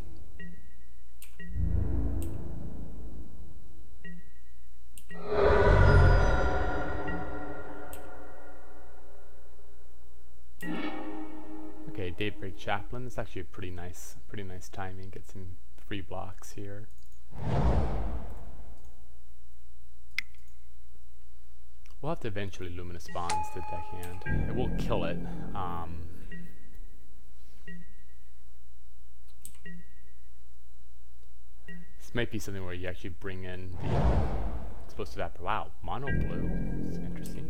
Okay, Daybreak Chaplain. That's actually a pretty nice timing. Get some free blocks here. We'll have to eventually Luminous Bonds the Deckhand. It won't kill it. This might be something where you actually bring in the Explosive Apple. Wow, mono blue. It's interesting.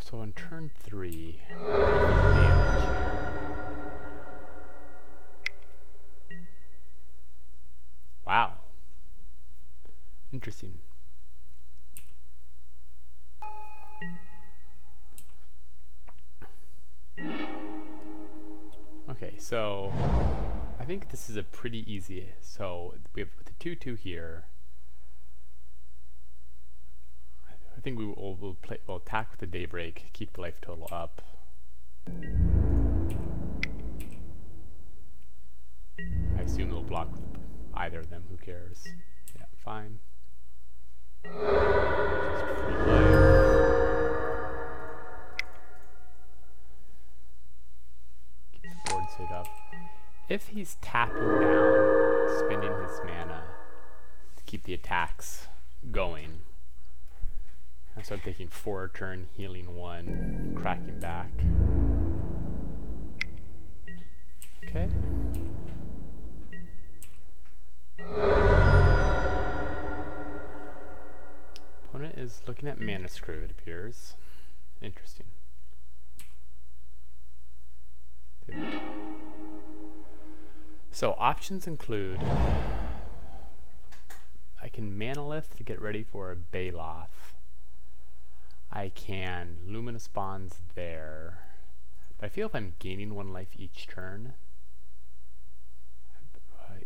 So on turn 3, wow, interesting. Okay, so I think this is a pretty easy. So we have the 2/2 here. I think we'll attack with the Daybreak, keep the life total up. I assume they'll block with either of them. Who cares? Yeah, fine. Just free life. Keep the board set up. If he's tapping down, spending his mana to keep the attacks going. So I'm taking 4 turn, healing 1, cracking back. Okay. Opponent is looking at Mana Screw, it appears. Interesting. So options include I can Manolith to get ready for a Baloth. I can Luminous Bonds there. But I feel if I'm gaining 1 life each turn.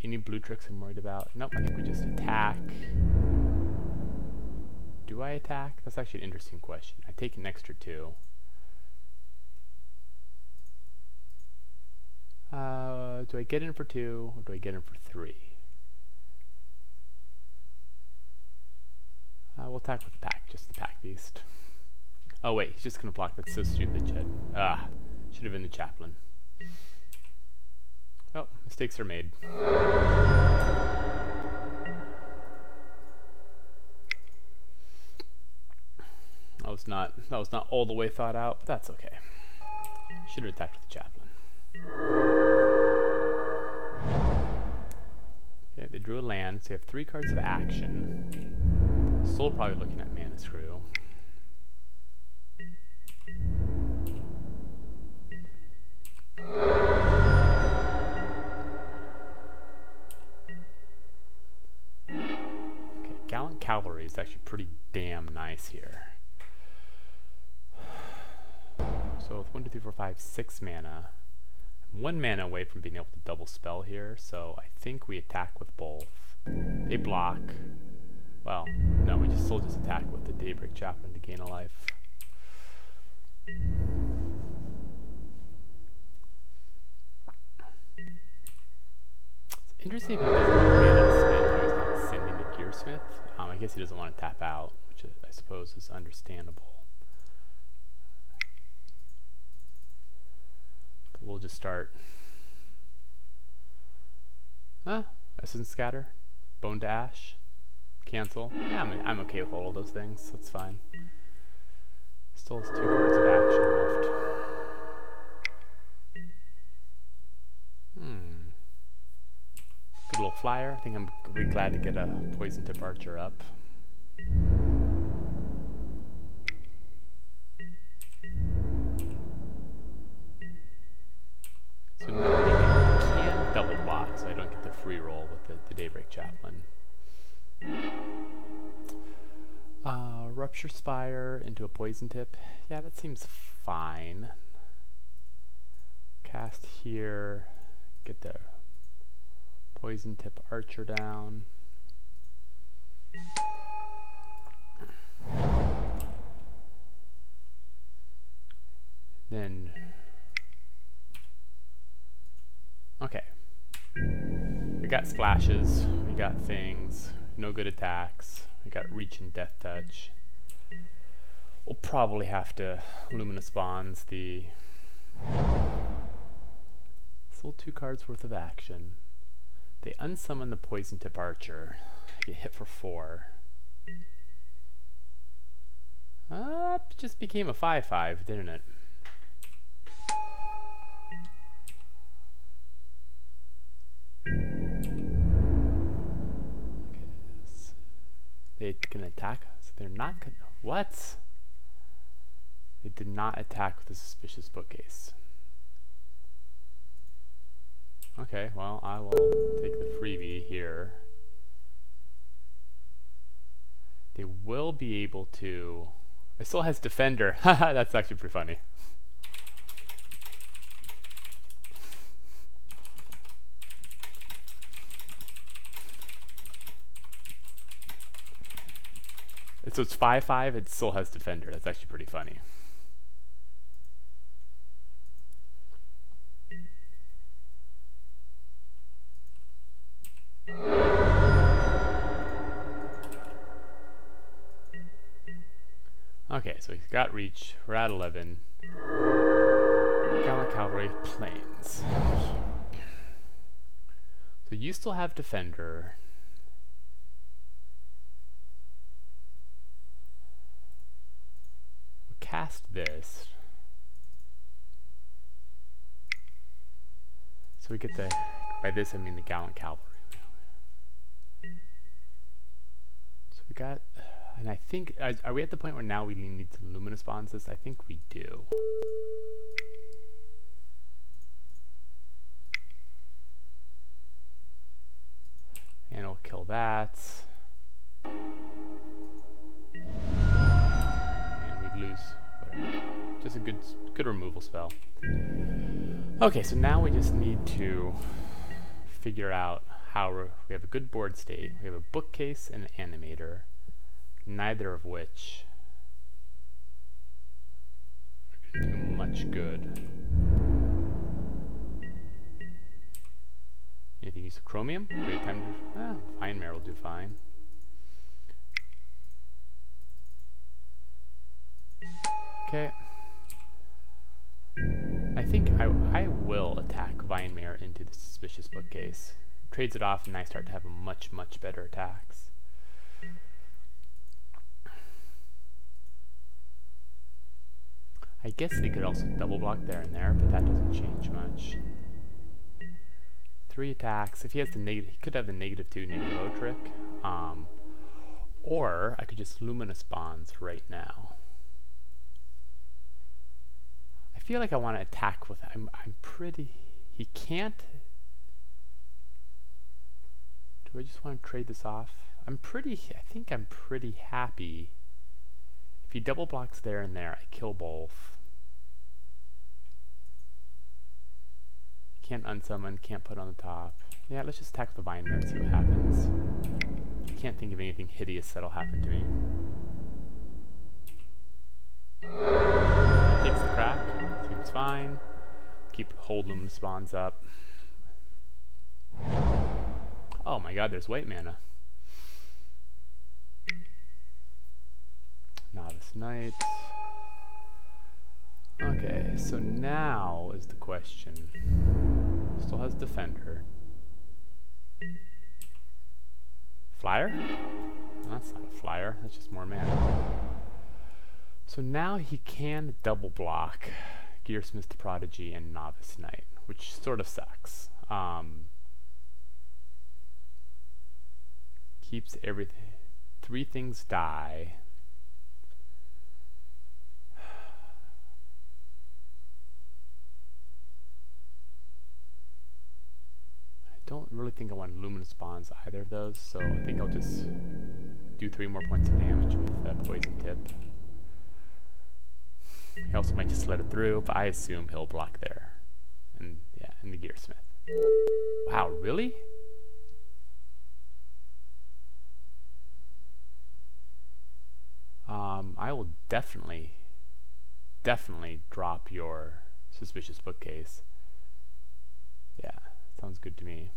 Any blue tricks I'm worried about? Nope, I think we just attack. Do I attack? That's actually an interesting question. I take an extra 2. Do I get in for 2 or do I get in for 3? We'll attack with the pack, just the pack beast. Oh wait, he's just gonna block. That's so stupid, Jed. Ah, should have been the chaplain. Oh, mistakes are made. That was not all the way thought out, but that's okay. Should have attacked with the chaplain. Okay, they drew a land, so you have 3 cards of action. Still probably looking at Mana Screw. Okay, Gallant Cavalry is actually pretty damn nice here. So with 1, 2, 3, 4, 5, 6 mana, I'm 1 mana away from being able to double spell here, so I think we attack with both. They block. Well, no, we still just attack with the Daybreak Chaplain to gain a life. It's interesting if he doesn't have mana to spend, how he's not sending the Gearsmith. I guess he doesn't want to tap out, which I suppose is understandable. We'll just start. Essence Scatter, Bone to Ash, cancel. Yeah, I'm okay with all of those things. That's fine. Still has 2 cards of action left. Good little flyer. I think I'm really glad to get a Poison Tip Archer up. So now I can double block, so I don't get the free roll with the Daybreak Chaplain. Rupture Spire into a Poison Tip. Yeah, that seems fine. Cast here, get the Poison Tip Archer down. Then, okay. We got splashes, we got things, no good attacks, we got Reach and Death Touch. We'll probably have to Luminous Bonds the... Still 2 cards worth of action. They unsummon the Poison Tip Archer. Get hit for 4. It just became a 5/5, didn't it? They can attack us. They're not gonna... What? They did not attack with the Suspicious Bookcase. Okay, well, I will take the freebie here. They will be able to... It still has Defender. Haha, that's actually pretty funny. So it's 5/5, it still has Defender. That's actually pretty funny. Okay, so he's got Reach. We're at 11. Gallant Cavalry, Plains. So you still have Defender. We'll cast this. So we get the... By this I mean the Gallant Cavalry. So we got... And I think, are we at the point where now we need to Luminous Bonds this? I think we do. And we'll kill that. And we lose whatever. Just a good removal spell. Okay, so now we just need to figure out how we have a good board state. We have a bookcase and an animator. Neither of which are going to do much good. Anything use of Chromium? Great time to... Fine Mare will do fine. Okay. I think I will attack Vinemare into the suspicious bookcase. Trades it off and I start to have much, much better attacks. I guess they could also double block there and there, but that doesn't change much. 3 attacks. If he has the negative, he could have the -2, -0 trick. Or I could just Luminous Bonds right now. I feel like I want to attack with. I'm pretty. He can't. Do I just want to trade this off? I think I'm pretty happy. If he double blocks there and there, I kill both. Can't unsummon, can't put on the top. Yeah, let's just attack the Vinemare and see what happens. Can't think of anything hideous that'll happen to me. Takes the crack, seems fine. Hold Luminous Spawns up. Oh my god, there's white mana. Novice Knight. Okay, so now is the question. Still has Defender. Flyer? No, that's not a flyer, that's just more mana. So now he can double block Gearsmith the Prodigy and Novice Knight, which sort of sucks. Keeps everything. 3 things die. Don't really think I want Luminous Bonds either of those, so I think I'll just do 3 more points of damage with Poison Tip. He also might just let it through, but I assume he'll block there. And yeah, and the Gearsmith. Wow, really? I will definitely drop your Suspicious Bookcase. Yeah. Sounds good to me.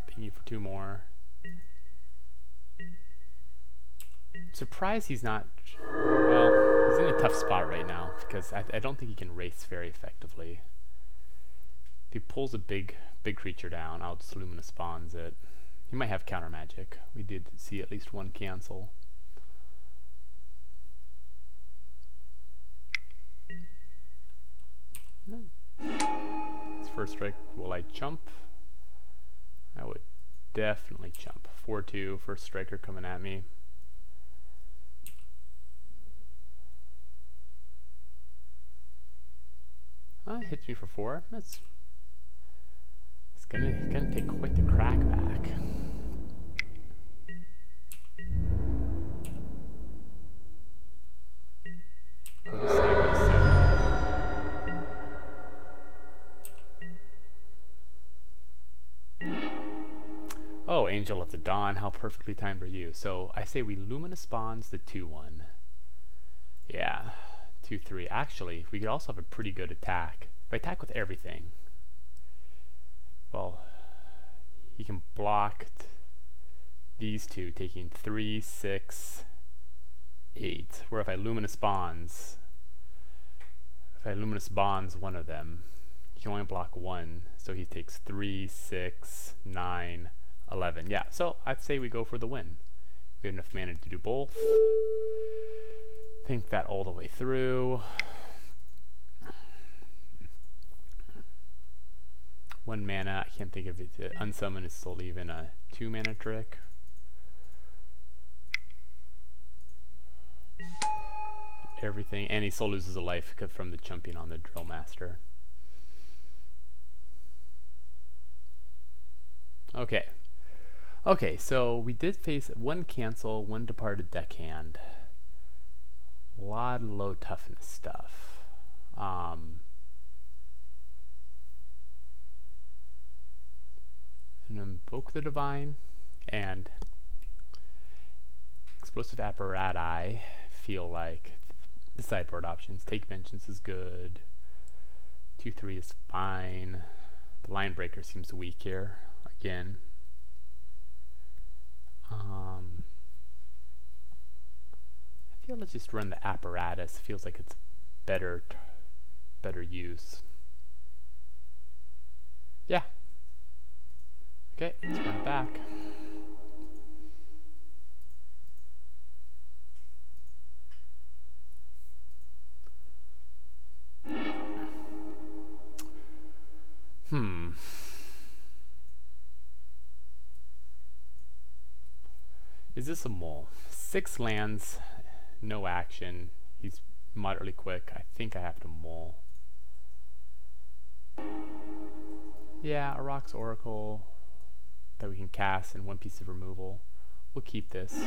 Ping you for 2 more. I'm surprised he's not. Well, he's in a tough spot right now because I don't think he can race very effectively. If he pulls a big creature down, I'll just Luminous Spawns it. He might have counter magic. We did see at least 1 cancel. His first strike, will I chump? I would definitely chump. 4-2, first striker coming at me. Hits me for 4. It's gonna take quite the crack back. Go to 7. Oh, Angel of the Dawn, how perfectly timed are you? So I say we Luminous Bonds the 2-1. Yeah, 2-3. Actually, we could also have a pretty good attack. If I attack with everything, well, he can block these 2, taking 3, 6, 8. Where if I Luminous Bonds one of them, he can only block 1, so he takes 3, 6, 9, 11. Yeah, so I'd say we go for the win. We have enough mana to do both. Think that all the way through. 1 mana, I can't think of it. Unsummon is still even a 2 mana trick. Everything, and he still loses a life from the chumping on the Drill Master. Okay. Okay, so we did face 1 cancel, 1 departed deckhand. A lot of low toughness stuff. And Invoke the Divine and Explosive Apparati feel like the sideboard options. Take Vengeance is good. 2-3 is fine. The Line Breaker seems weak here again. let's just run the apparatus. Feels like it's better use. Yeah. Okay, let's run it back. Is this a mole? 6 lands, no action. He's moderately quick. I think I have to mole. Yeah, a Rock's Oracle that we can cast and 1 piece of removal. We'll keep this.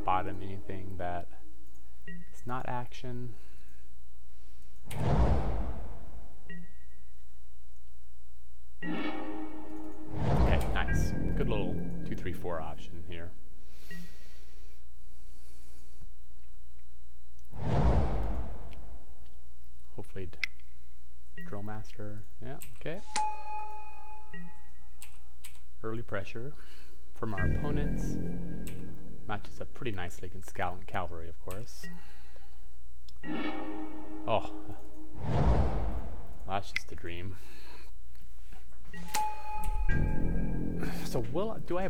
Bottom anything that is not action. Okay, nice. Good little 2-3-4 option here. Hopefully Drill Master. Yeah, okay. Early pressure from our opponents. Matches up pretty nicely against Gallant Cavalry, of course. Oh, that's just a dream. So do I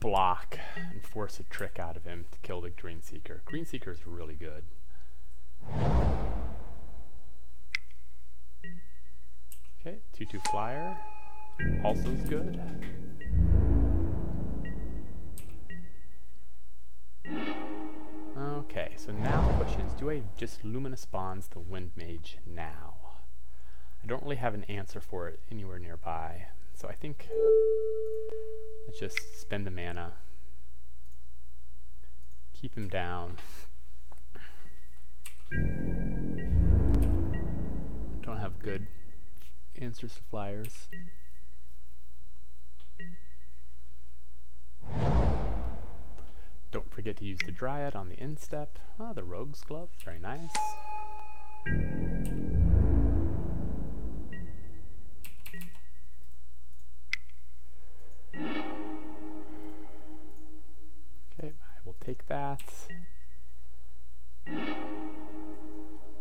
block and force a trick out of him to kill the Green Seeker? Green Seeker is really good. Okay, 2/2 flyer. Also is good. Okay, so now the question is, do I just Luminous Bonds the Wind Mage now? I don't really have an answer for it anywhere nearby, so I think let's just spend the mana, keep him down. Don't have good answers to flyers. Don't forget to use the Dryad on the instep. Ah, the Rogue's Glove, very nice. Okay, I will take that.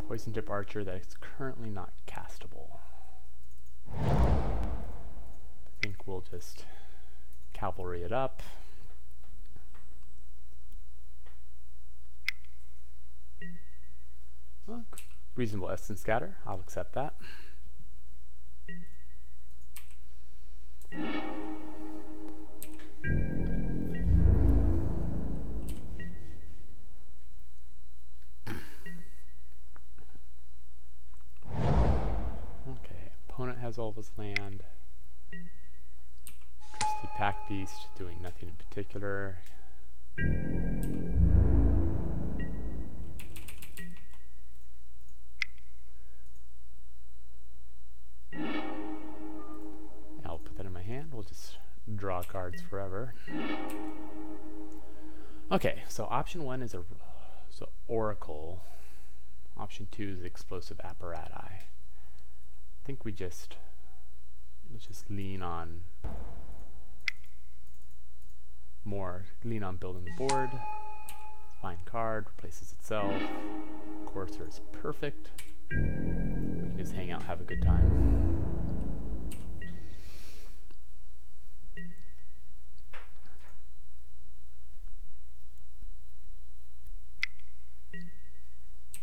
Poison Tip Archer that is currently not castable. I think we'll just cavalry it up. Well, reasonable Essence Scatter, I'll accept that. Okay, opponent has all of his land. Trusty Pack Beast doing nothing in particular. I'll put that in my hand. We'll just draw cards forever. Okay, so option 1 is Oracle. Option 2 is Explosive Apparati. I think let's just lean on building the board. Fine card, replaces itself. Courser is perfect. We can just hang out, have a good time.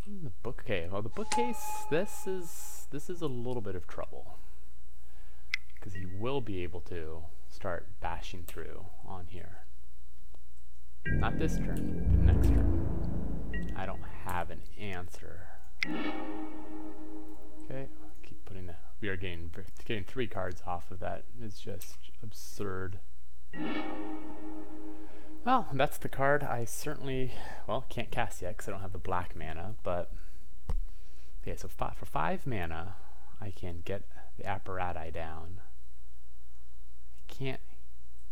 The book, okay, well the bookcase, this is a little bit of trouble. Because he will be able to start bashing through on here. Not this turn, but next turn. I don't have an answer. Okay, keep putting that. We are getting 3 cards off of that is just absurd. Well, that's the card I certainly, can't cast yet because I don't have the black mana, but okay, so for 5 mana, I can get the Apparati down. I can't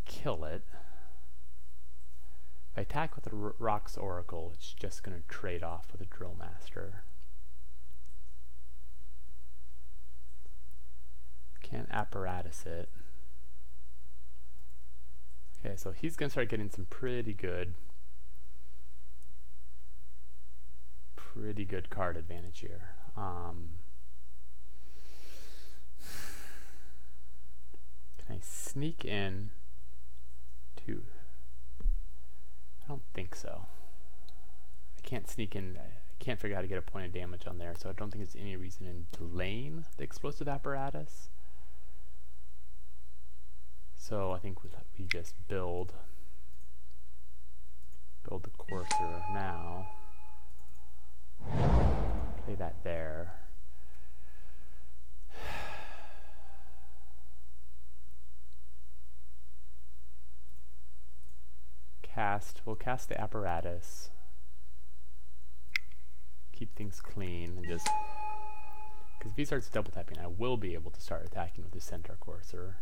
kill it. If I attack with the Rock's Oracle, it's just going to trade off with a Drill Master. Can't Apparatus it. Okay, so he's going to start getting some pretty good pretty good card advantage here. Can I sneak in to... I don't think so. I can't sneak in. I can't figure out how to get a point of damage on there, so I don't think there's any reason in delaying the explosive apparatus. So I think we just build the courser now. Play that there. We'll cast the apparatus. Keep things clean and just, because if he starts double tapping, I will be able to start attacking with the centaur courser.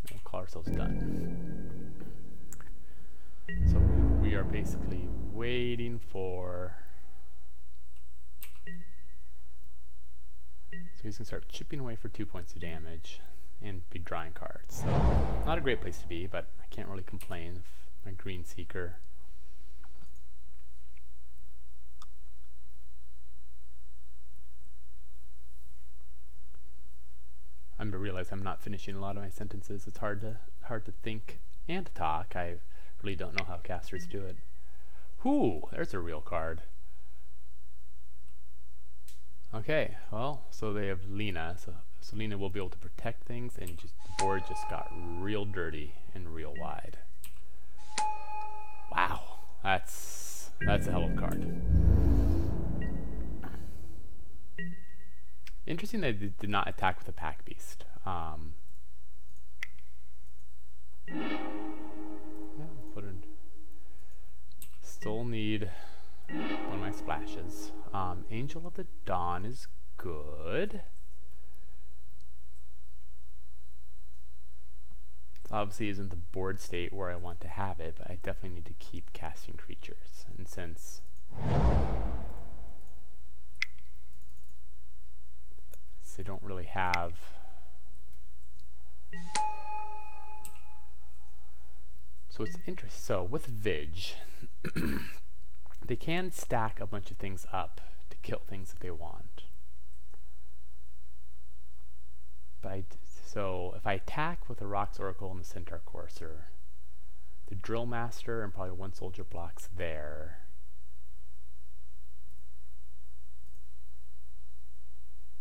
And we'll call ourselves done. So we are basically waiting for... So he's going to start chipping away for 2 points of damage and be drawing cards. So not a great place to be, but I can't really complain if my green seeker... I realize I'm not finishing a lot of my sentences. It's hard to think and talk. I really don't know how casters do it. Whoo, there's a real card. Okay, well, so they have Lena. So Lena will be able to protect things, and just the board just got real dirty and real wide. Wow, that's a hell of a card. Interesting that they did not attack with a pack beast. Yeah, still need one of my splashes. Angel of the Dawn is good. Obviously isn't the board state where I want to have it, but I definitely need to keep casting creatures. And since they don't really have so it's interesting. So with Vig, they can stack a bunch of things up to kill things if they want. But so if I attack with the Rocks Oracle and the Centaur Courser, the Drill Master and probably one soldier blocks there.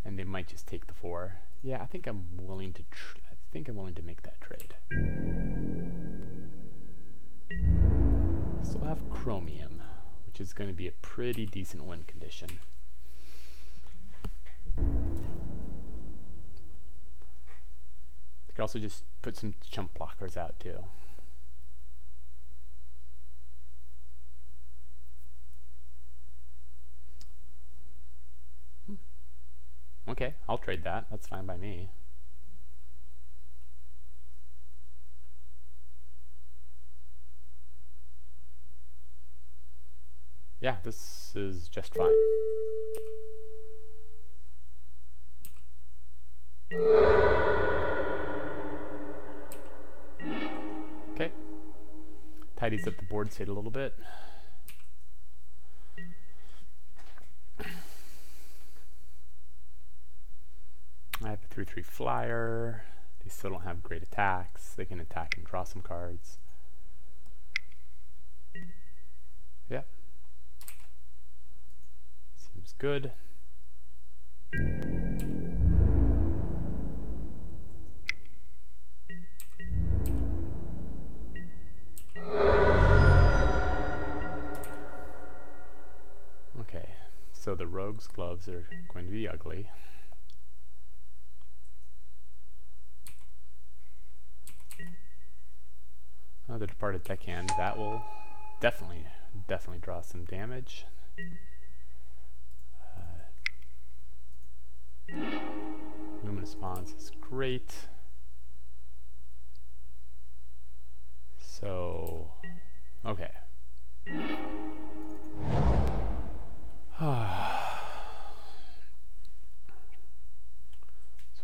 And they might just take the 4. Yeah, I think I'm willing to. Make that trade. Still have Chromium, which is going to be a pretty decent win condition. I could also just put some chump blockers out too. Okay, I'll trade that. That's fine by me. Yeah, this is just fine. Okay. Tidies up the board state a little bit. I have a 3/3 flyer. They still don't have great attacks. They can attack and draw some cards. Yeah. Seems good. Okay, so the rogue's gloves are going to be ugly. The Departed Deckhand, that will definitely draw some damage. Luminous Pawns is great. So, okay. So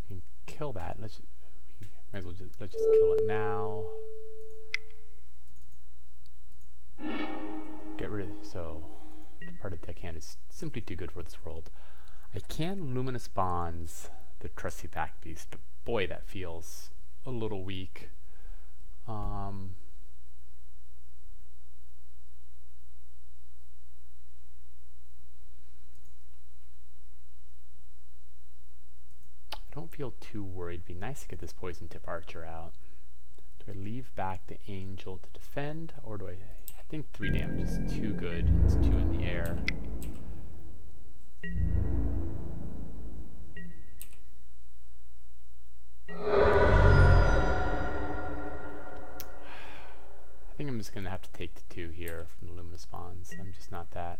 we can kill that. Let's just kill it now. Get rid of, so Part-Parted Deckhand is simply too good for this world. I can Luminous Bonds the Trusty Pack Beast, but boy, that feels a little weak. I don't feel too worried. It'd be nice to get this Poison Tip Archer out. Do I leave back the Angel to defend, or do I think 3 damage is too good. It's 2 in the air. I think I'm just going to have to take the 2 here from the Luminous Bonds. I'm just not that.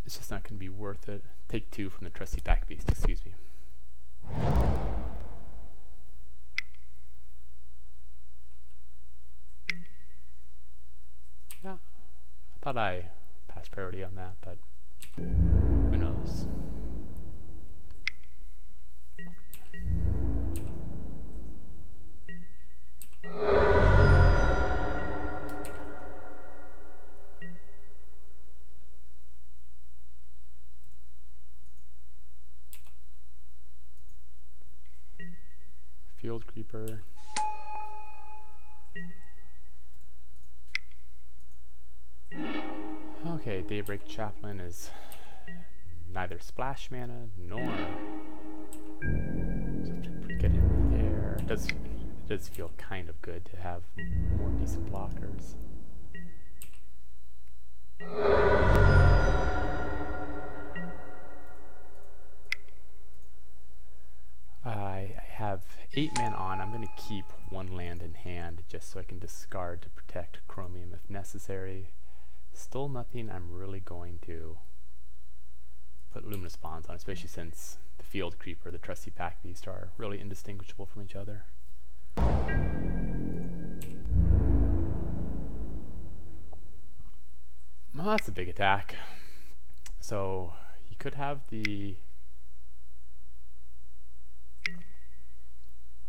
It's just not going to be worth it. Take 2 from the Trusty Pack Beast, excuse me. Yeah, I thought I passed priority on that, but who knows. Field Creeper. Okay, Daybreak Chaplain is neither splash mana nor get in the air. It does feel kind of good to have more decent blockers. I have 8 men on. I'm going to keep 1 land in hand just so I can discard to protect Chromium if necessary. Still nothing I'm really going to put Luminous Bonds on, especially since the Field Creeper, the Trusty Pack Beast are really indistinguishable from each other. Well, that's a big attack. So he could have the...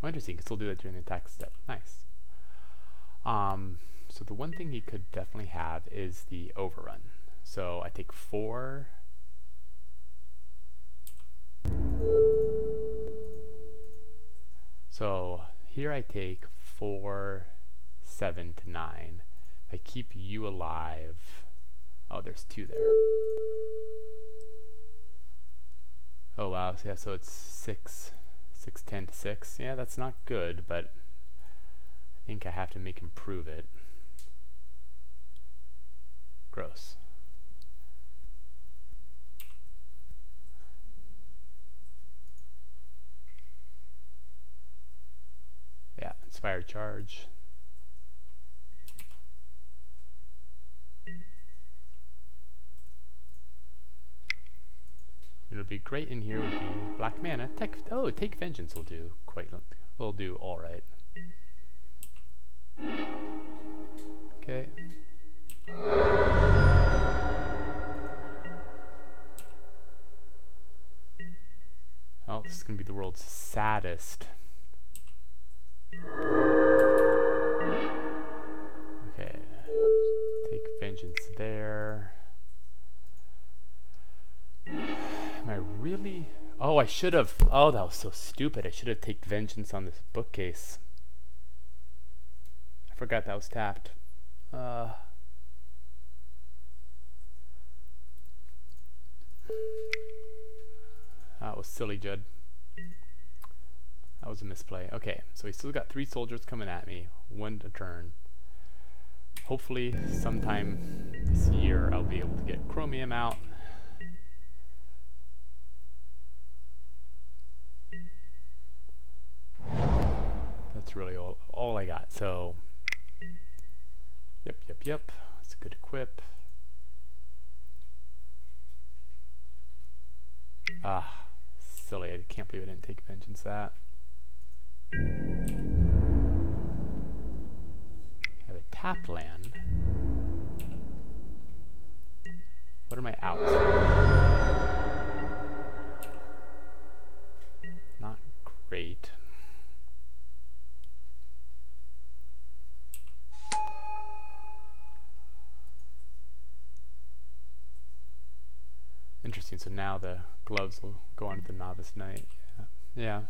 Oh, interesting. He can still do that during the attack step. Nice. So the one thing he could definitely have is the Overrun. So I take 4. So here I take 4, 7 to 9. If I keep you alive... Oh, there's 2 there. Oh wow, so yeah, so it's 6, 10 to 6. Yeah, that's not good, but I think I have to make him prove it. Gross. Yeah, Inspired Charge. It would be great in here would be black mana. Take Vengeance will do all right. Okay. Oh, this is gonna be the world's saddest. Okay. Take Vengeance there. Am I really... Oh, I should have... Oh, that was so stupid. I should have taken Vengeance on this bookcase. I forgot that was tapped. That was silly, Judd. That was a misplay. Okay, so we still got 3 soldiers coming at me. 1 a turn. Hopefully, sometime this year, I'll be able to get Chromium out. That's really all I got. So, yep. That's a good equip. Ah, silly. I can't believe I didn't take Vengeance that. I have a tap land. What are my outs? Not great. Interesting, so now the gloves will go on to the Novice Knight. Yeah.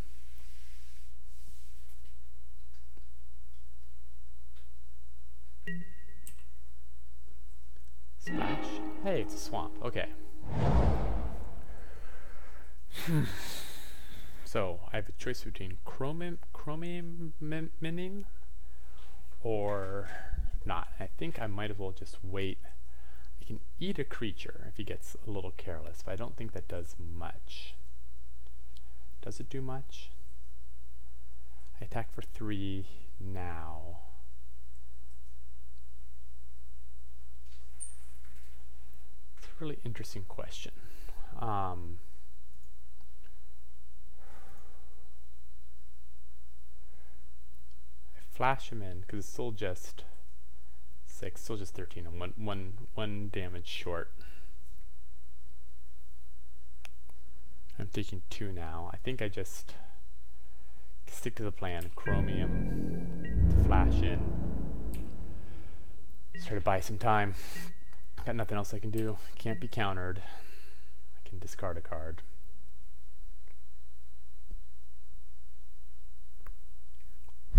Splash? Hey, it's a swamp. Okay. So, I have a choice between chromium or not. I think I might as well just wait. I can eat a creature if he gets a little careless, but I don't think that does much. Does it do much? I attack for 3 now. It's a really interesting question. I flash him in because it's still just 6, still just 13, and one damage short. I'm taking 2 now. I think I just stick to the plan. Chromium, flash in, just try to buy some time. Got nothing else I can do. Can't be countered. I can discard a card.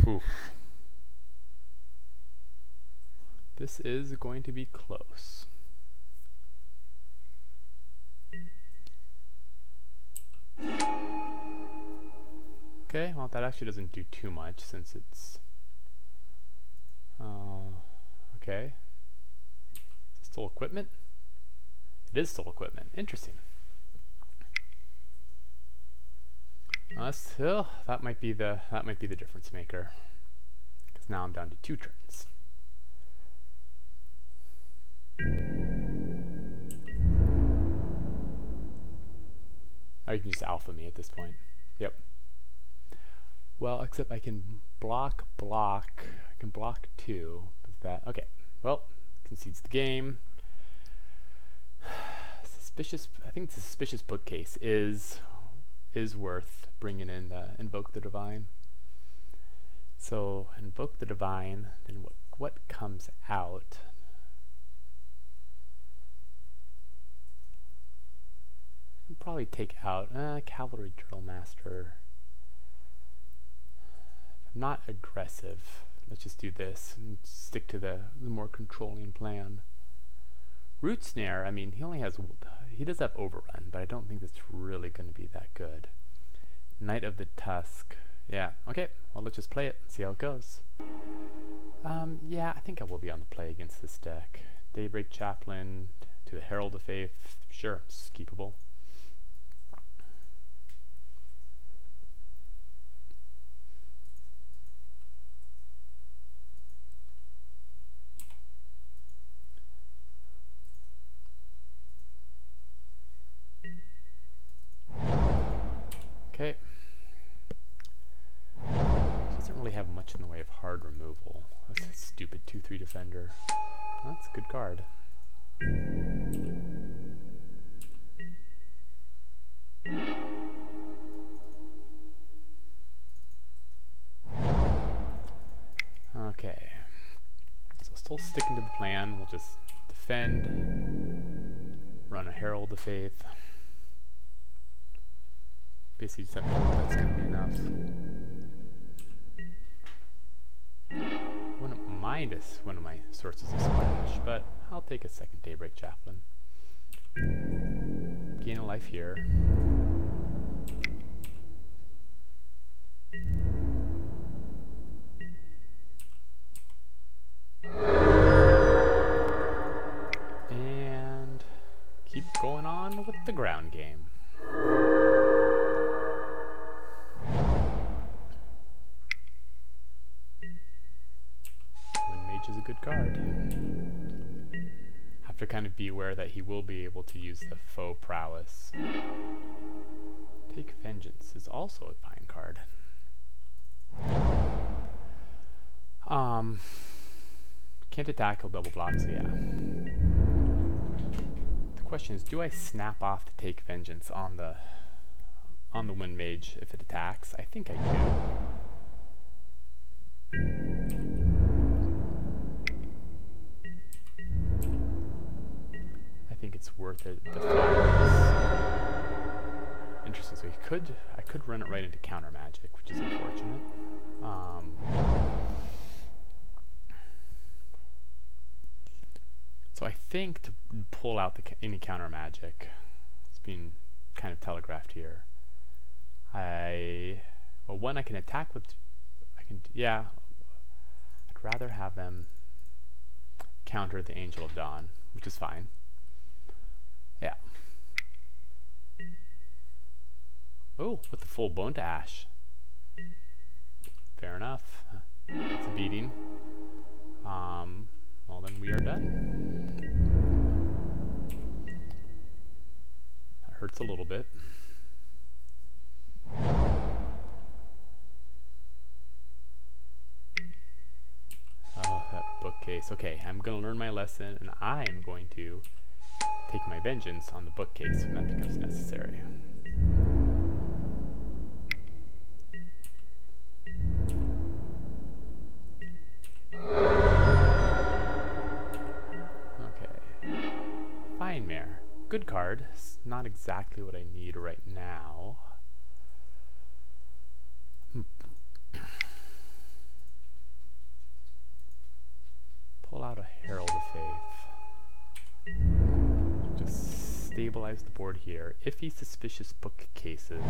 Whew. This is going to be close. Okay, well that actually doesn't do too much since it's okay. Is it still equipment? It is still equipment. Interesting. Still, that might be the difference maker. Because now I'm down to 2 turns. Oh, you can just alpha me at this point. Yep. Well, except I can block. I can block 2. Is that okay? Well, concedes the game. Suspicious. I think the suspicious bookcase is worth bringing in. Invoke the Divine. So invoke the Divine. Then what comes out? I can probably take out Cavalry Drill Master. I'm not aggressive. Let's just do this and stick to the more controlling plan. Root Snare, I mean, he does have Overrun, but I don't think that's really going to be that good. Knight of the Tusk. Yeah, okay, well let's just play it and see how it goes. Yeah, I think I will be on the play against this deck. Daybreak Chaplain to Herald of Faith. Sure, it's keepable. Okay. Doesn't really have much in the way of hard removal. That's a stupid 2/3 defender. That's a good card. Okay. So still sticking to the plan. We'll just defend, run a Herald of Faith. Basically just have to hope that's going to be enough. Wouldn't mind one of my sources of splash, but I'll take a second Daybreak Chaplain. Gain a life here. And keep going on with the ground game. Is a good card. Have to kind of be aware that he will be able to use the Faux Prowess. Take Vengeance is also a fine card. Can't attack, he'll double block, so yeah. The question is, do I snap off the Take Vengeance on the Wind Mage if it attacks? I think I do. I think it's worth it. The flowers. so I could run it right into counter magic, which is unfortunate. So I think to pull out any counter magic, it's being kind of telegraphed here. One I can attack with. Yeah. I'd rather have them counter the Angel of Dawn, which is fine. Yeah. Oh, with the full bone to ash. Fair enough. It's a beating. Well, then we are done. That hurts a little bit. Oh, that bookcase. Okay, I'm going to learn my lesson, and I'm going to take my vengeance on the bookcase when that becomes necessary. Mare. Good card. It's not exactly what I need right now. Pull out a Herald of Faith. Just stabilize the board here. Iffy suspicious bookcases.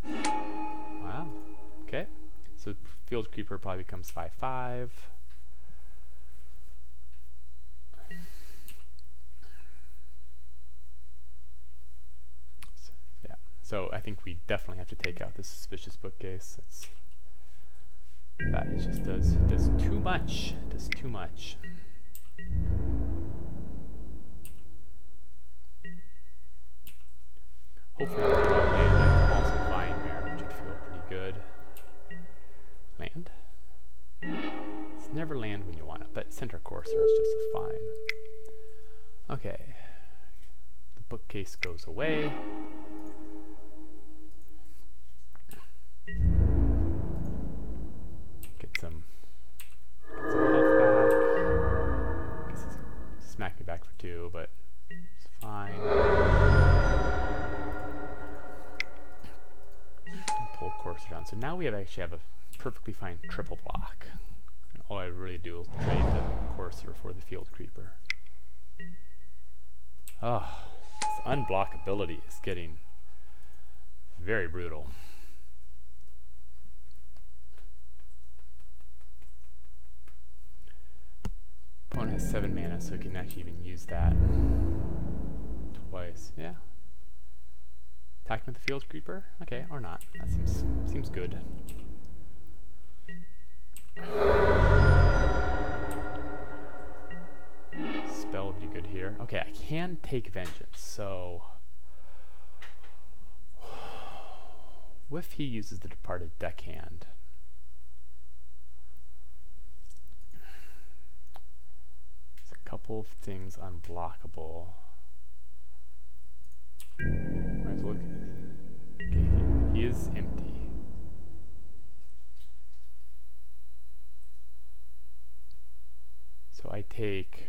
Wow. Okay. So Field Creeper probably becomes 5/5. Yeah. So I think we definitely have to take out the suspicious bookcase. That just does too much. Does too much. Hopefully I can also find Mare, which would feel pretty good. Land. It's never land when you want it, but Center Courser is just fine. Okay. The bookcase goes away. Get some health back. Guess it's smack me back for 2, but it's fine. Pull Courser down. So now we actually have a perfectly fine triple block. And all I really do is trade the Courser for the Field Creeper. Oh, this unblockability is getting very brutal. Opponent has 7 mana, so he can actually even use that twice. Yeah. Attacking with the Field Creeper? Okay, or not. That seems good. Spell would be good here. Okay, I can take Vengeance, so if he uses the Departed Deckhand, there's a couple of things unblockable. Might as well. Okay, he is empty. So I take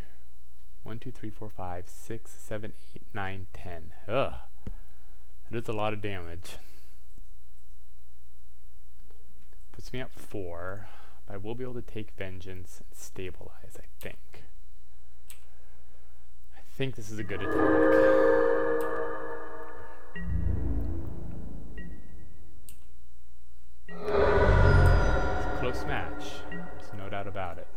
1, 2, 3, 4, 5, 6, 7, 8, 9, 10. Ugh. That is a lot of damage. Puts me up 4. But I will be able to take Vengeance and stabilize, I think. I think this is a good attack. It's a close match. There's no doubt about it.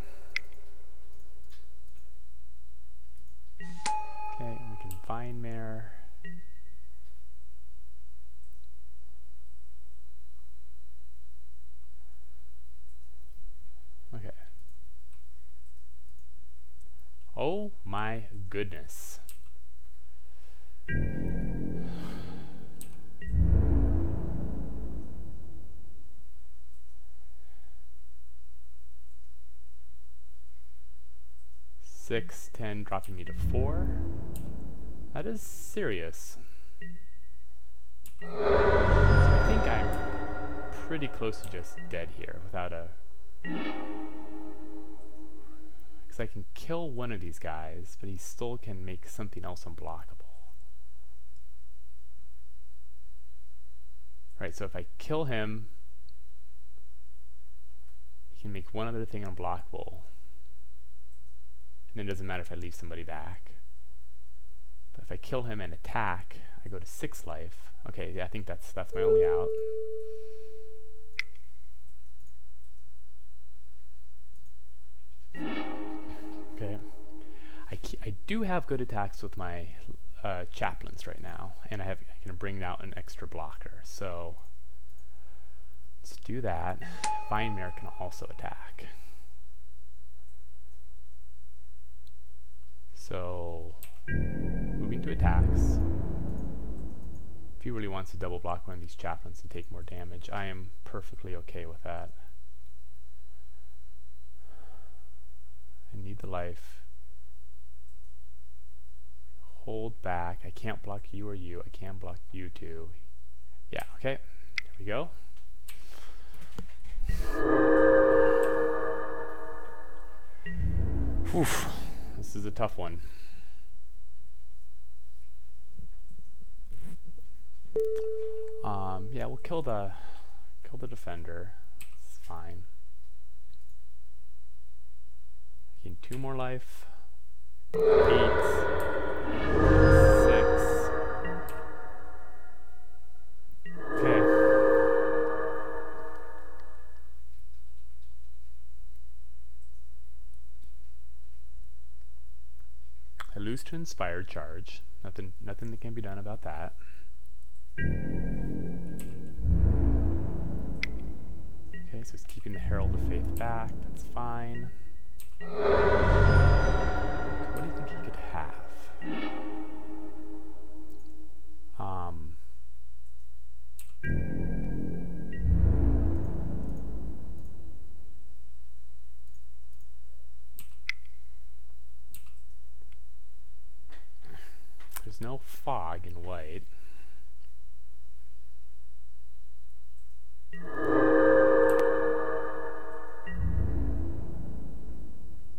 Okay, and we can Vine Mare. Okay. Oh my goodness. Six, 10, dropping me to 4. That is serious. So I think I'm pretty close to just dead here without a... because I can kill one of these guys, but he still can make something else unblockable. Right, so if I kill him, he can make one other thing unblockable. And it doesn't matter if I leave somebody back. But if I kill him and attack, I go to 6 life. Okay, yeah, I think that's my only out. Okay. I do have good attacks with my chaplains right now, and I can bring out an extra blocker. So let's do that. Vinemare can also attack. So moving to attacks. If he really wants to double block one of these chaplains and take more damage, I am perfectly okay with that. I need the life. Hold back. I can't block you or you. I can't block you too. Yeah, okay. There we go. Oof. This is a tough one. Yeah, we'll kill the defender. It's fine. Gain 2 more life. 8, 6. Okay. I lose to Inspired Charge. Nothing that can be done about that. Okay, so it's keeping the Herald of Faith back. That's fine. What do you think he could have? There's no fog in white.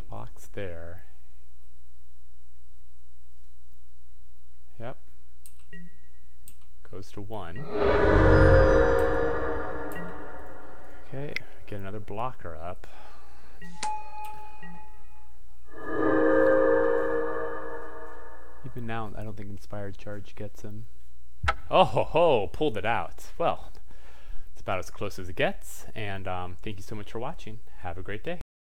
Blocks there. Yep. Goes to 1. Okay, get another blocker up. Even now, I don't think Inspired Charge gets him. Oh ho ho! Pulled it out. Well, it's about as close as it gets. And thank you so much for watching. Have a great day.